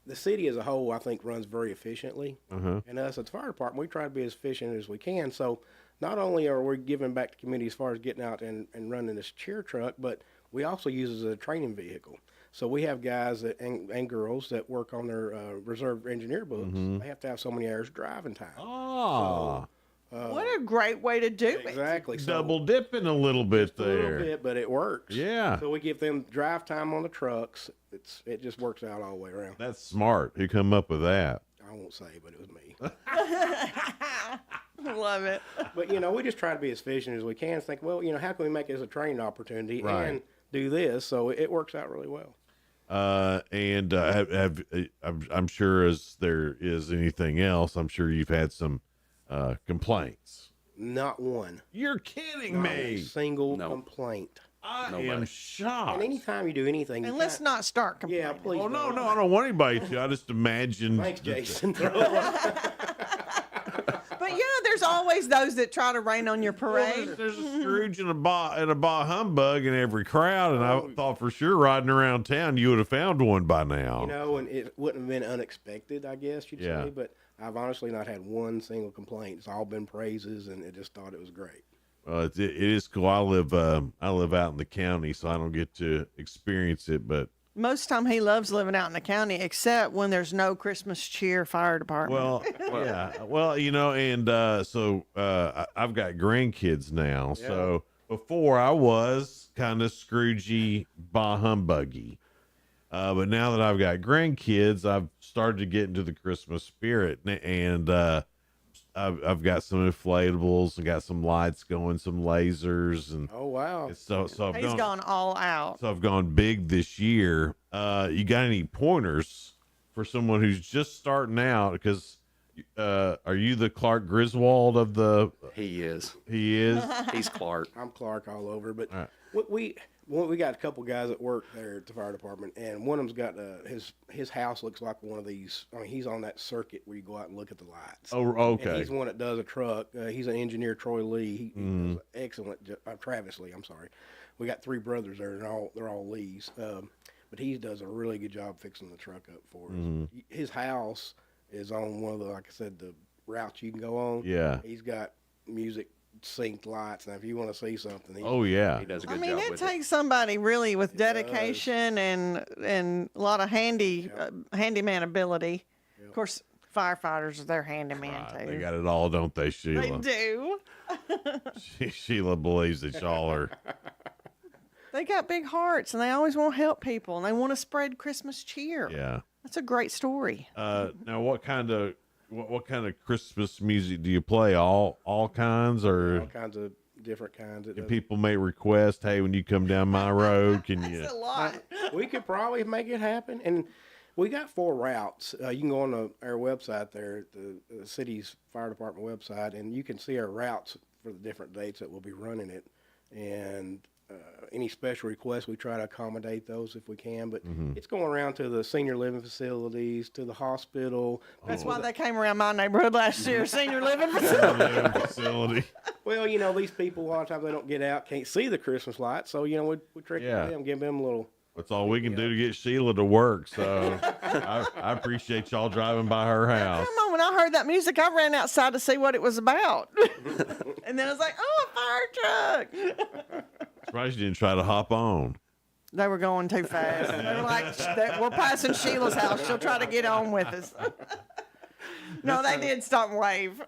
The city as a whole, I think, runs very efficiently, and us at the fire department, we try to be as efficient as we can. So not only are we giving back to the community as far as getting out and running this cheer truck, but we also use it as a training vehicle. So we have guys and girls that work on their reserve engineer books. They have to have so many hours driving time. Oh. What a great way to do it. Exactly. So Double dipping a little bit there. a little bit, but it works. Yeah. So we give them drive time on the trucks. It just works out all the way around. That's smart. Who come up with that? I won't say, but it was me. Love it. But, we just try to be as efficient as we can. Think, well, how can we make it as a training opportunity Right. and do this? So it works out really well. I'm sure as there is anything else, I'm sure you've had some complaints. Not one. You're kidding Not me. a single complaint. I am shocked. And anytime you do anything, And let's not start complaining. Yeah, please. Oh, no, I don't want anybody to. I just imagine. Thanks, Jason. But there's always those that try to rain on your parade. Well, there's a Scrooge and a bah humbug in every crowd, and I thought for sure riding around town you would have found one by now. And it wouldn't have been unexpected, I guess you'd say. But I've honestly not had one single complaint. It's all been praises, and it just thought it was great. Well, it is cool. I live out in the county, so I don't get to experience it, but. Most time he loves living out in the county, except when there's no Christmas cheer fire department. Well, yeah. Well, and so I've got grandkids now. Yeah. So before I was kind of Scroogey, bah humbuggy. But now that I've got grandkids, I've started to get into the Christmas spirit. And I've got some inflatables and got some lights going, some lasers, and Oh wow! so I've He's gone all out. So I've gone big this year. You got any pointers for someone who's just starting out? Because are you the Clark Griswold of the? He is. He is. He's Clark. I'm Clark all over, but All right. we got a couple guys that work there at the fire department, and one of them's got his house looks like one of these. I mean, he's on that circuit where you go out and look at the lights. Oh, okay. And he's one that does a truck. He's an engineer, Troy Lee. He does an excellent. Travis Lee. I'm sorry. We got three brothers there, and they're all Lees. But he does a really good job fixing the truck up for us. His house is on one of the, like I said, the routes you can go on. Yeah. He's got music synced lights. Now, if you want to see something, he does a good job. I mean, it with takes somebody really with dedication and a lot of handyman ability. Of course, firefighters are their handyman too. They got it all, don't they, Sheila? They do. Sheila believes that y'all are. They got big hearts, and they always want to help people, and they want to spread Christmas cheer. Yeah. That's a great story. Now, what kind of Christmas music do you play? All kinds, or all kinds of different kinds. Can people make requests? Hey, when you come down my road, can you? That's a lot. We could probably make it happen, and we got 4 routes. You can go on our website there, the city's fire department website, and you can see our routes for the different dates that we'll be running it, and any special requests, we try to accommodate those if we can, but it's going around to the senior living facilities, to the hospital. That's why they came around my neighborhood last year, senior living facility. Well, these people, a lot of times they don't get out, can't see the Christmas lights, so, we trick them, give them a little. That's all we can do to get Sheila to work, so I appreciate y'all driving by her house. Come on, when I heard that music, I ran outside to see what it was about. And then I was like, oh, a fire truck. Surprised you didn't try to hop on. They were going too fast. They were like, we're passing Sheila's house. She'll try to get on with us. No, they did stop and wave.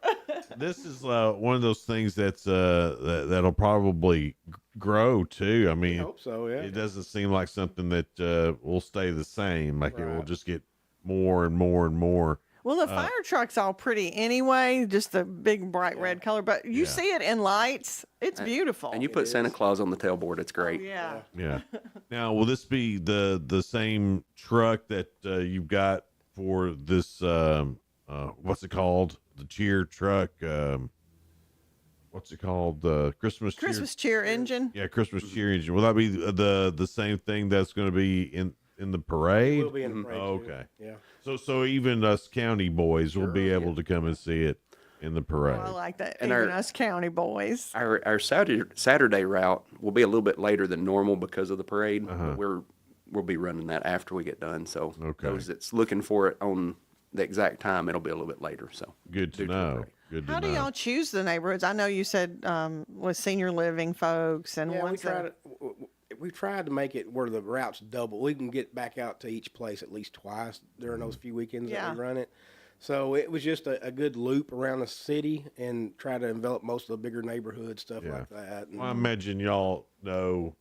This is one of those things that'll probably grow too. I mean, I hope so, yeah. It doesn't seem like something that will stay the same. Like it will just get more and more and more. Well, the fire truck's all pretty anyway, just the big bright red color. But you see it in lights; it's beautiful. And you put Santa Claus on the tailboard; it's great. Yeah. Yeah. Now, will this be the same truck that you've got for this? What's it called? The cheer truck. What's it called? The Christmas cheer engine. Yeah, Christmas cheer engine. Will that be the same thing that's going to be in the parade? We'll be in the parade. Okay. Yeah. So even us county boys will be able to come and see it in the parade. I like that. And even us county boys. Our Saturday route will be a little bit later than normal because of the parade. But we'll be running that after we get done. So those that's looking for it on the exact time, it'll be a little bit later. So good to know. Good to How do y'all choose the neighborhoods? I know you said with senior living folks and ones we tried to make it where the routes double. We can get back out to each place at least twice during those few weekends that we run it. So it was just a good loop around the city and try to envelop most of the bigger neighborhood stuff like that. And, well, I imagine y'all know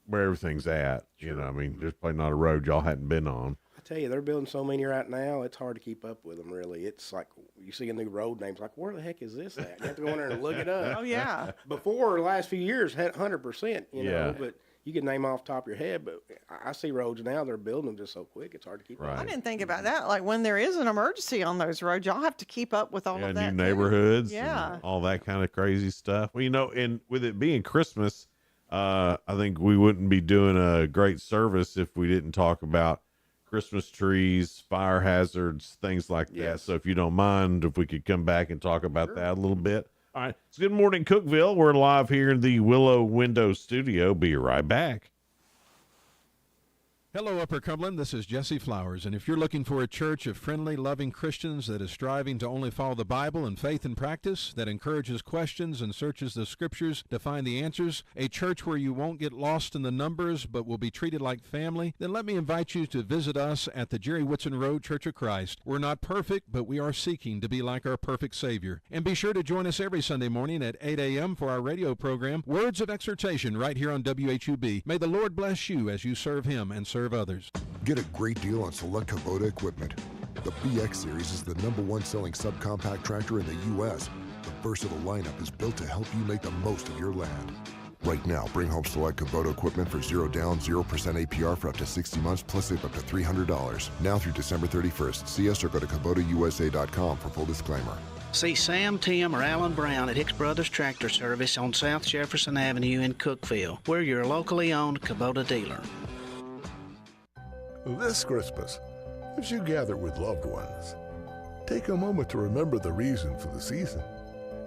where everything's at. You know, I mean, there's probably not a road y'all hadn't been on. I tell you, they're building so many right now, it's hard to keep up with them, really. It's like you see a new road name, it's like, where the heck is this at? You have to go in there and look it up. Oh, yeah. Before, the last few years, had 100%, you know, but you can name off the top of your head, but I see roads now, they're building them just so quick, it's hard to keep up. I didn't think about that. Like when there is an emergency on those roads, y'all have to keep up with all of that. New neighborhoods, and all that kind of crazy stuff. Well, you know, and with it being Christmas, I think we wouldn't be doing a great service if we didn't talk about Christmas trees, fire hazards, things like that. So if you don't mind, if we could come back and talk about that a little bit. All right. It's Good Morning Cookeville. We're live here in the Willow Window Studio. Be right back. Hello, Upper Cumberland. This is Jesse Flowers, and if you're looking for a church of friendly, loving Christians that is striving to only follow the Bible in faith and practice, that encourages questions and searches the Scriptures to find the answers, a church where you won't get lost in the numbers but will be treated like family, then let me invite you to visit us at the Jerry Whitson Road Church of Christ. We're not perfect, but we are seeking to be like our perfect Savior. And be sure to join us every Sunday morning at 8 a.m. for our radio program, Words of Exhortation, right here on WHUB. May the Lord bless you as you serve Him and serve others. Get a great deal on select Kubota equipment. The BX Series is the #1 selling subcompact tractor in the U.S. The versatile lineup is built to help you make the most of your land. Right now, bring home select Kubota equipment for 0 down, 0% APR for up to 60 months, plus save up to $300. Now through December 31st. See us or go to KubotaUSA.com for full disclaimer. See Sam, Tim, or Alan Brown at Hicks Brothers Tractor Service on South Jefferson Avenue in Cookeville. We're your locally owned Kubota dealer. This Christmas, as you gather with loved ones, take a moment to remember the reason for the season,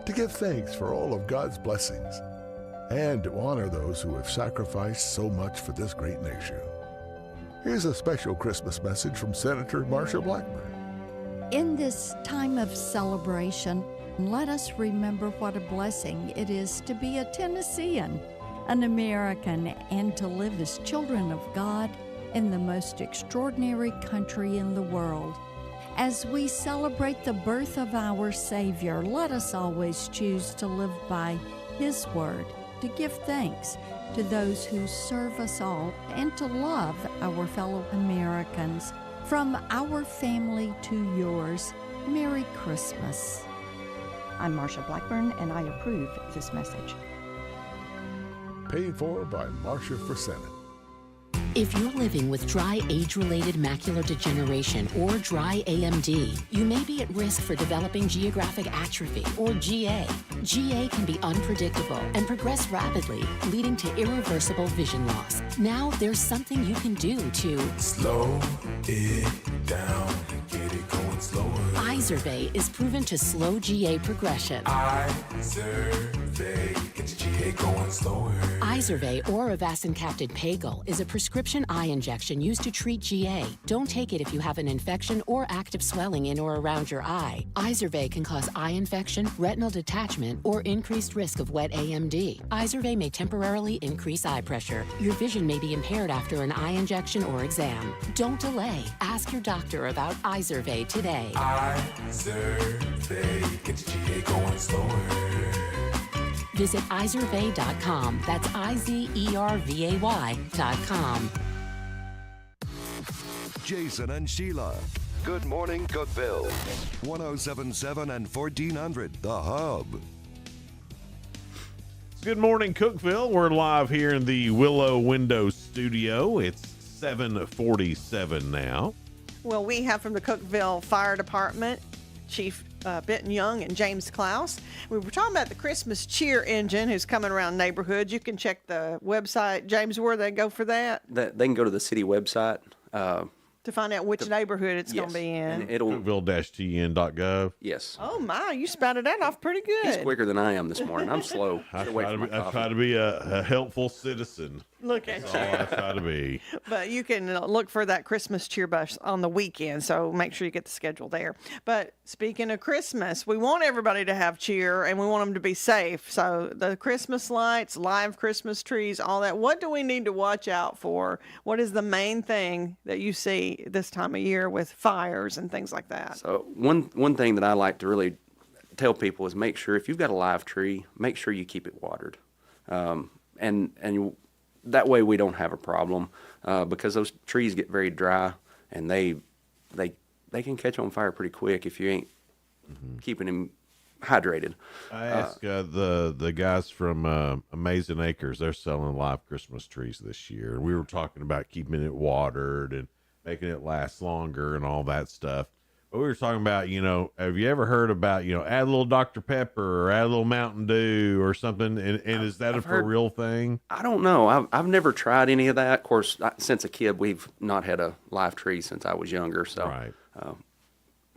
to give thanks for all of God's blessings, and to honor those who have sacrificed so much for this great nation. Here's a special Christmas message from Senator Marsha Blackburn. In this time of celebration, let us remember what a blessing it is to be a Tennessean, an American, and to live as children of God in the most extraordinary country in the world. As we celebrate the birth of our Savior, let us always choose to live by His word, to give thanks to those who serve us all, and to love our fellow Americans. From our family to yours, Merry Christmas. I'm Marsha Blackburn, and I approve this message. Paid for by Marsha for Senate. If you're living with dry age-related macular degeneration or dry AMD, you may be at risk for developing geographic atrophy or GA. GA can be unpredictable and progress rapidly, leading to irreversible vision loss. Now there's something you can do to slow it down and get it going slower. Izervay is proven to slow GA progression. Izervay, get your GA going slower. Izervay or avacincaptad pagel is a prescription eye injection used to treat GA. Don't take it if you have an infection or active swelling in or around your eye. Izervay can cause eye infection, retinal detachment, or increased risk of wet AMD. Izervay may temporarily increase eye pressure. Your vision may be impaired after an eye injection or exam. Don't delay. Ask your doctor about Izervay today. Izervay, get your GA going slower. Visit Izervay.com. That's IZERVAY.com. Jason and Sheila. Good morning, Cookeville. 1077 and 1400, The Hub. Good morning, Cookeville. We're live here in the Willow Window Studio. It's 7:47 now. Well, we have from the Cookeville Fire Department, Chief Benton Young and James Klaus. We were talking about the Christmas cheer engine who's coming around neighborhoods. You can check the website. James, where they go for that? They can go to the city website. To find out which neighborhood it's going to be in. And it'll Cookeville-tn.gov. Yes. Oh my, you spouted that off pretty good. He's quicker than I am this morning. I'm slow. I try to be a helpful citizen. Look at That's all I try to be. But you can look for that Christmas cheer bus on the weekend, so make sure you get the schedule there. But speaking of Christmas, we want everybody to have cheer, and we want them to be safe. So the Christmas lights, live Christmas trees, all that. What do we need to watch out for? What is the main thing that you see this time of year with fires and things like that? So one thing that I like to really tell people is make sure if you've got a live tree, make sure you keep it watered, and that way we don't have a problem because those trees get very dry and they can catch on fire pretty quick if you ain't keeping them hydrated. I asked the guys from Amazing Acres. They're selling live Christmas trees this year. We were talking about keeping it watered and making it last longer and all that stuff. But we were talking about, have you ever heard about, add a little Dr. Pepper or add a little Mountain Dew or something? And is that a for real thing? I don't know. I've never tried any of that. Of course, since a kid, we've not had a live tree since I was younger. So, right.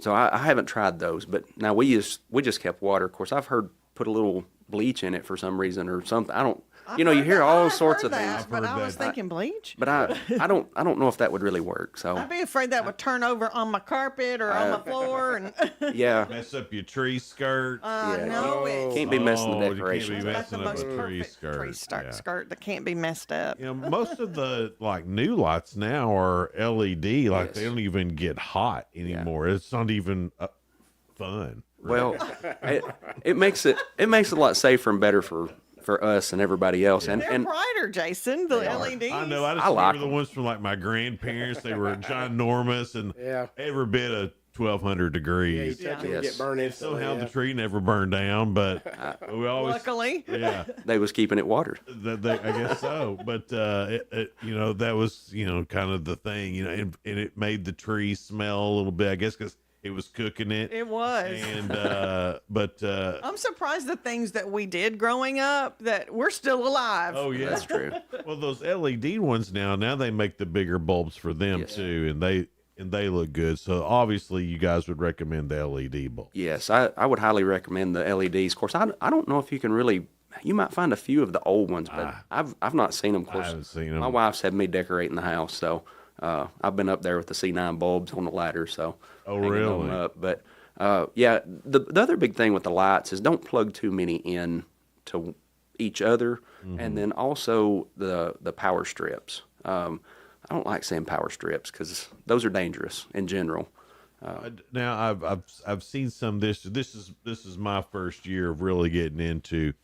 So I haven't tried those. But now we just kept water. Of course, I've heard put a little bleach in it for some reason or something. I don't. You hear all sorts of things. But I was thinking bleach. But I don't know if that would really work. So I'd be afraid that would turn over on my carpet or on my floor and yeah, mess up your tree skirt. No, it can't be messing the decorations. You can't be messing up a tree skirt. Skirt that can't be messed up. Most of the new lights now are LED. They don't even get hot anymore. Yeah. It's not even fun. Well, it makes it a lot safer and better for us and everybody else. Yeah. And they're brighter, Jason, the LEDs. I know. I just remember the ones from my grandparents. They were ginormous and every bit of 1,200 degrees. Yeah, you touch it and get burned instantly. Somehow the tree never burned down, but we always luckily, they was keeping it watered. I guess so. But that was kind of the thing, and it made the tree smell a little bit. I guess because it was cooking it. It was. And but I'm surprised the things that we did growing up that we're still alive. Oh yeah, that's true. Well, those LED ones now they make the bigger bulbs for them too, and they look good. So obviously, you guys would recommend the LED bulb. Yes, I would highly recommend the LEDs. Of course, I don't know if you can really. You might find a few of the old ones, but I've not seen them. Of course, I haven't seen them. My wife's had me decorating the house, so I've been up there with the C9 bulbs on the ladder. So hanging really? them up. But the other big thing with the lights is don't plug too many in to each other, and then also the power strips. I don't like saying power strips because those are dangerous in general. Now I've seen some. This is my first year of really getting into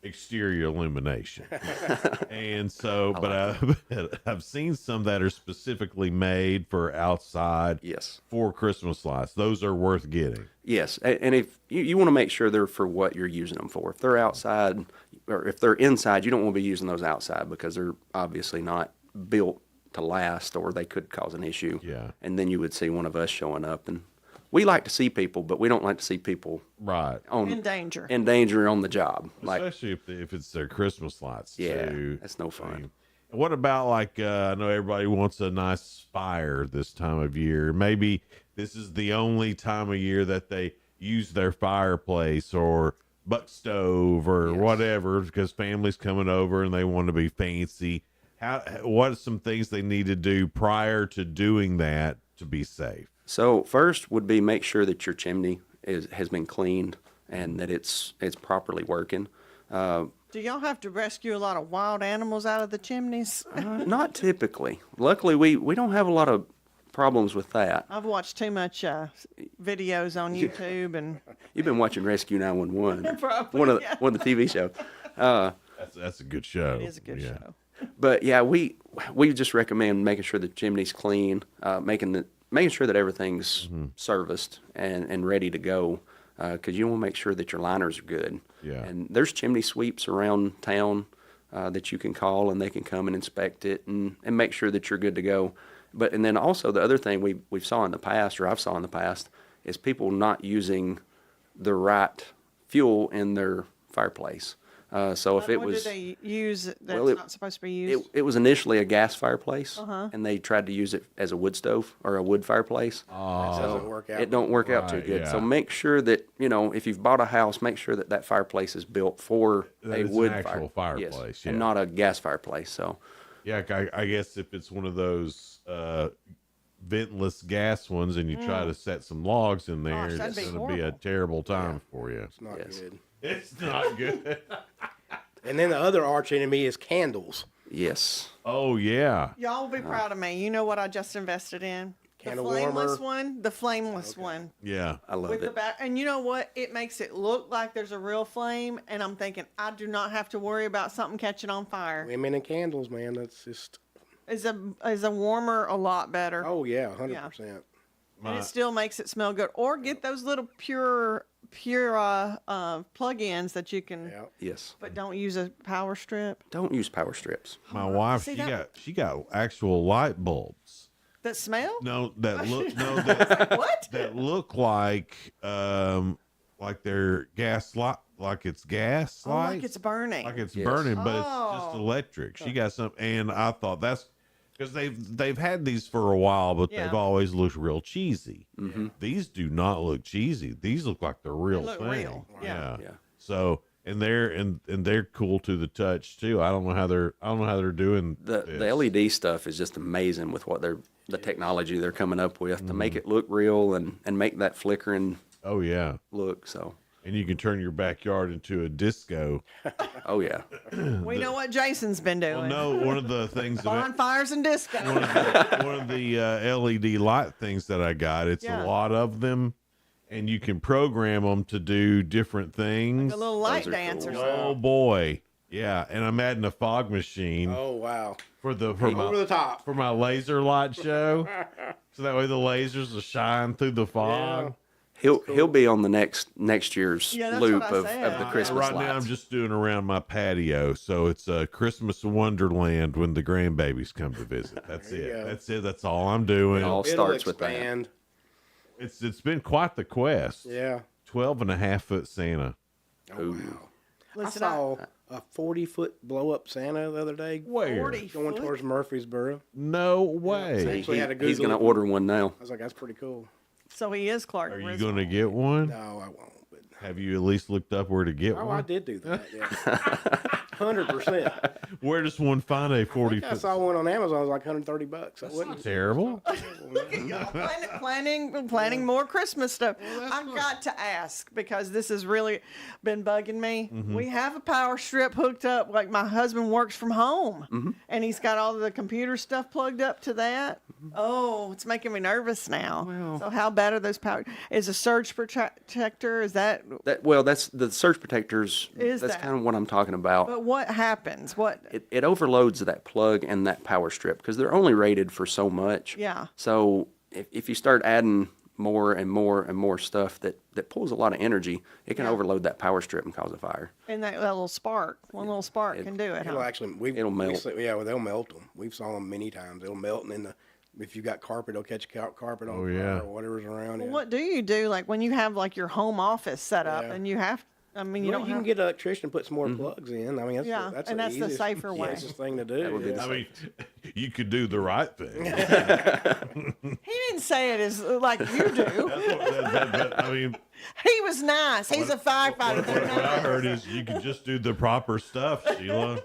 exterior illumination, and so I've seen some that are specifically made for outside. Yes, for Christmas lights. Those are worth getting. Yes, and if you want to make sure they're for what you're using them for. If they're outside or if they're inside, you don't want to be using those outside because they're obviously not built to last, or they could cause an issue. Yeah. And then you would see one of us showing up, and we like to see people, but we don't like to see people in danger. In danger on the job, especially if it's their Christmas lights. Yeah, too. that's no fun. What about I know everybody wants a nice fire this time of year. Maybe this is the only time of year that they use their fireplace or buck stove or whatever because family's coming over and they want to be fancy. What are some things they need to do prior to doing that to be safe? So first would be make sure that your chimney has been cleaned and that it's properly working. Do y'all have to rescue a lot of wild animals out of the chimneys? Not typically. Luckily, we don't have a lot of problems with that. I've watched too much videos on YouTube, and you've been watching Rescue 911. Probably, one of the TV shows. That's a good show. It is a good show. But yeah, we just recommend making sure the chimney's clean, making sure that everything's serviced and ready to go, because you want to make sure that your liners are good. Yeah. And there's chimney sweeps around town that you can call, and they can come and inspect it and make sure that you're good to go. And then also the other thing we've saw in the past, or I've saw in the past, is people not using the right fuel in their fireplace. So if it what was, did they use that's not supposed to be used? It was initially a gas fireplace, Uh-huh. and they tried to use it as a wood stove or a wood fireplace. Oh, So doesn't work out. it don't work out too Right, good. yeah. So make sure that if you've bought a house, make sure that fireplace is built for That a it's an wood actual fireplace, fireplace, and yeah. not a gas fireplace. So Yeah, I guess if it's one of those ventless gas ones and you try to set some logs in there, Gosh, that'd it's be going to be a horrible. terrible time for you. It's not good. It's not good. And then the other arch enemy is candles. yes, Oh, yeah. Y'all will be proud of me. You know what I just invested in? Candle the flameless warmer. one. The flameless one. Yeah. I love With it. the back, and you know what? It makes it look like there's a real flame, and I'm thinking I do not have to worry about something catching on fire. Women and candles, man. That's just. Is a warmer a lot better? Oh yeah, 100%. And it still makes it smell good. Or get those little pure plug-ins that you can. Yeah. Yes, But don't use a power strip. don't use power strips. My wife, See, she got actual light bulbs. That smell? No, that What? that look like they're gas light, like it's gas Oh, lights. like it's burning. Like it's Yes. burning, but it's just Oh. electric. She got some, and I thought that's because they've had these for a while, but Yeah. they've always looked real cheesy. Mm-hmm. These do not look cheesy. These look like the real look thing. real. Yeah. Yeah. So and they're cool to the touch too. I don't know how they're doing The this. LED stuff is just amazing with what the technology they're coming up with to make it look real and make that flickering Oh yeah. look. So And you can turn your backyard into a disco. oh yeah, We know what Jason's been doing. Well, no, one of the things about Bonfires and disco. one of the LED light things that I got, it's Yeah. a lot of them, and you can program them to do different things. A little light Those are dance or cool. something. Oh boy, Yeah, and I'm adding a fog machine. Oh wow! For over the top for my laser light show, so that way the lasers will shine through the fog. He'll be on the next year's loop of the Christmas right lights. now, I'm just doing around my patio, so it's a Christmas wonderland when the grandbabies come to visit. That's it. go. That's it. That's all I'm doing. It all starts with that. It's been quite the quest. Yeah. 12.5-foot Santa. Oh wow! Listen, I saw a 40-foot blow-up Santa the other day. Where? Going towards Murfreesboro. No way. I actually had a He's going to Google it. order one now. I was like, that's pretty cool. So he is Clark. Are you Griswold. going to get one? No, I won't. But Have you at least looked up where to get oh, one? I did do that. Yeah, 100%. Where does one find a 40 I foot? saw one on Amazon. It was like $130. That wasn't Terrible. Look at y'all planning more Christmas stuff. I've got to ask because this has really been bugging me. Mm-hmm. We have a power strip hooked up. Like my husband works from home, Mm-hmm. and he's got all the computer stuff plugged up to that. Oh, it's making me nervous now. So how bad are those power? Is a surge protector? Is that? That's the surge protectors. Is that's that? kind of what I'm talking about. But what happens? What? It overloads that plug and that power strip because they're only rated for so much. Yeah. So if you start adding more and more and more stuff that pulls a lot of energy, it can overload that power strip and cause a fire. And that little spark, one little spark can do it. It'll Huh? actually, It'll melt. They'll melt them. We've saw them many times. They'll melt, and then if you got carpet, they'll catch carpet on fire or whatever's around Well, it. what do you do like when you have like your home office set up and you have? I mean, you Well, don't. you have, can get an electrician and put some more plugs in. I mean, that's Yeah, that's and that's the easiest, safer way. easiest thing to do. That would be the I mean, you could do the right thing. He didn't say it as like you do. But, I mean, He was nice. He's a firefighter. what I heard is you could just do the proper stuff, Sheila.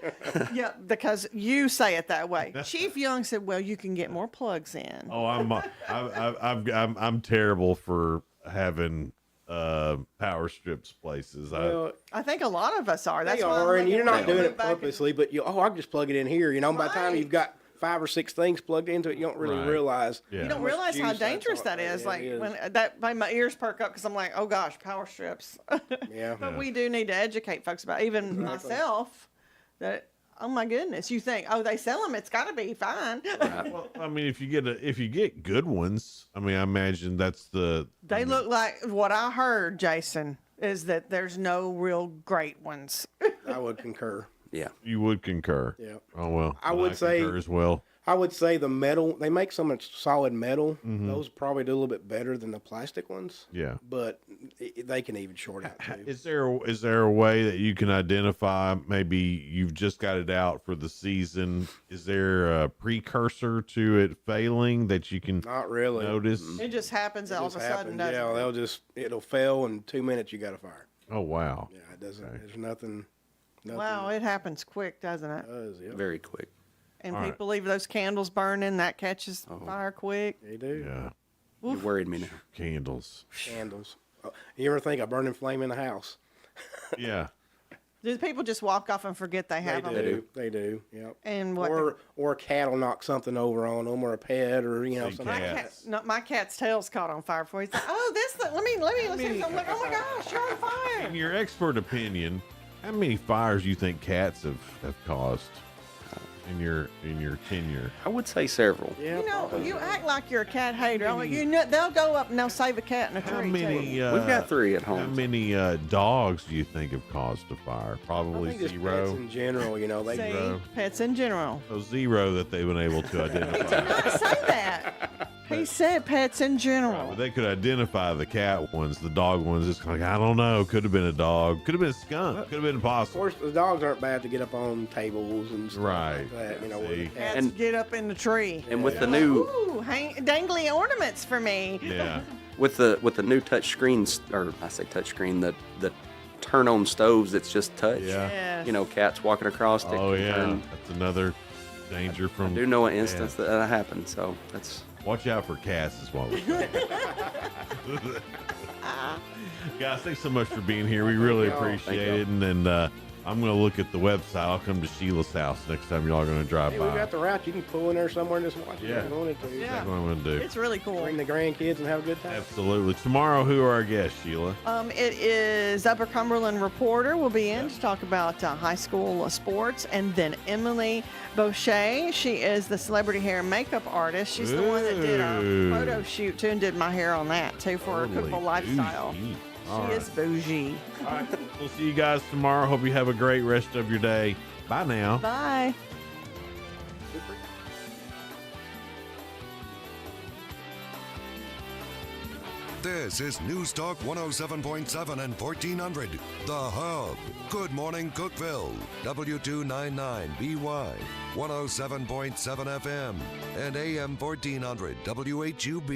Yeah, because you say it that way. Chief Young said, "Well, you can get more plugs in." Oh, I'm terrible for having power strips places. Well, I think a lot of us are. That's they why I'm are, and like, you're not we'll doing go it back and- purposely, but I can just plug it in here. You know, by the time you've got 5 or 6 things plugged into it, you don't really Right. realize. Yeah. You don't how much realize how juice dangerous that's that on. is. Yeah, Like it is. when that made my ears perk up because I'm like, oh gosh, power strips. Yeah. But we do need to educate folks about, even myself, that oh my goodness, you think, oh, they sell them, it's got to be fine. Well, I mean, if you get good ones, I mean, I imagine that's the. They look like what I heard, Jason, is that there's no real great ones. I would concur. Yeah. You would concur. Yeah. Oh well. I would say concur as well. I would say the metal. They make so much solid metal. Mhm. Those probably do a little bit better than the plastic ones. Yeah. But they can even short out too. Is there a way that you can identify? Maybe you've just got it out for the season. Is there a precursor to it failing that you can Not really. notice? It just happens all of a just sudden, happens. doesn't Yeah, it'll fail in 2 minutes. You got to fire. Oh wow. Yeah, it doesn't. There's nothing. Wow, it happens quick, doesn't it? Does, yeah. Very quick. And All right. people leave those candles burning, that catches fire quick. They do. Yeah. You worried me now. Candles. Candles. You ever think a burning flame in the house? Yeah. Do people just walk off and forget they have them? They do. Yep. And what? Or a cat will knock something over on them, or a pet, or something. My cat's tail's caught on fire before. He's like, "Oh, let me see." I'm like, "Oh my gosh, you're on fire!" In your expert opinion, how many fires do you think cats have caused in your tenure? I would say several. Yeah. You act like you're a cat hater. I'm like, they'll go up and they'll save a cat in a tree. How many? too. We've got 3 at How home. many dogs do you think have caused a fire? I Probably think just pets zero. in general. They See, pets in general. So zero that they've been able to identify. Not say that. He said pets in general. But they could identify the cat ones, the dog ones. It's like, I don't know. Could have been a dog. Could have been a skunk. Could have been Of possum. course, the dogs aren't bad to get up on tables and stuff Right. like that. Where See. the cats. Cats get up in the tree. And with the new Ooh, dangly ornaments for me. Yeah. with the new touch screens, or I say touch screen, the turn on stoves that's just touch. Yeah. Yes. Cats walking across it. Oh can yeah. turn. That's another danger I from. do know an instance that happened, so that's. Watch out for cats is what we're saying. Guys, thanks so much for being here. We really appreciate it. And I'm going to look at the website. I'll come to Sheila's house next time y'all are going to drive Hey, by. we got the route. You can pull in there somewhere and just watch it Yeah. if you wanted to. Yeah. That's what I'm going to do. It's really cool. Bring the grandkids and have a good time. Absolutely. Tomorrow, who are our guests, Sheila? It is Upper Cumberland reporter will be in to talk about high school sports, and then Emily Boucher. She is the celebrity hair and makeup artist. She's the one that did our photo shoot too, and did my hair on that too for a Cookeville lifestyle. She is bougie. All right. We'll see you guys tomorrow. Hope you have a great rest of your day. Bye now. Bye. This is News Talk 107.7 and 1400. The Hub. Good morning, Cookeville. W299BY. 107.7 FM. And AM 1400 WHUB.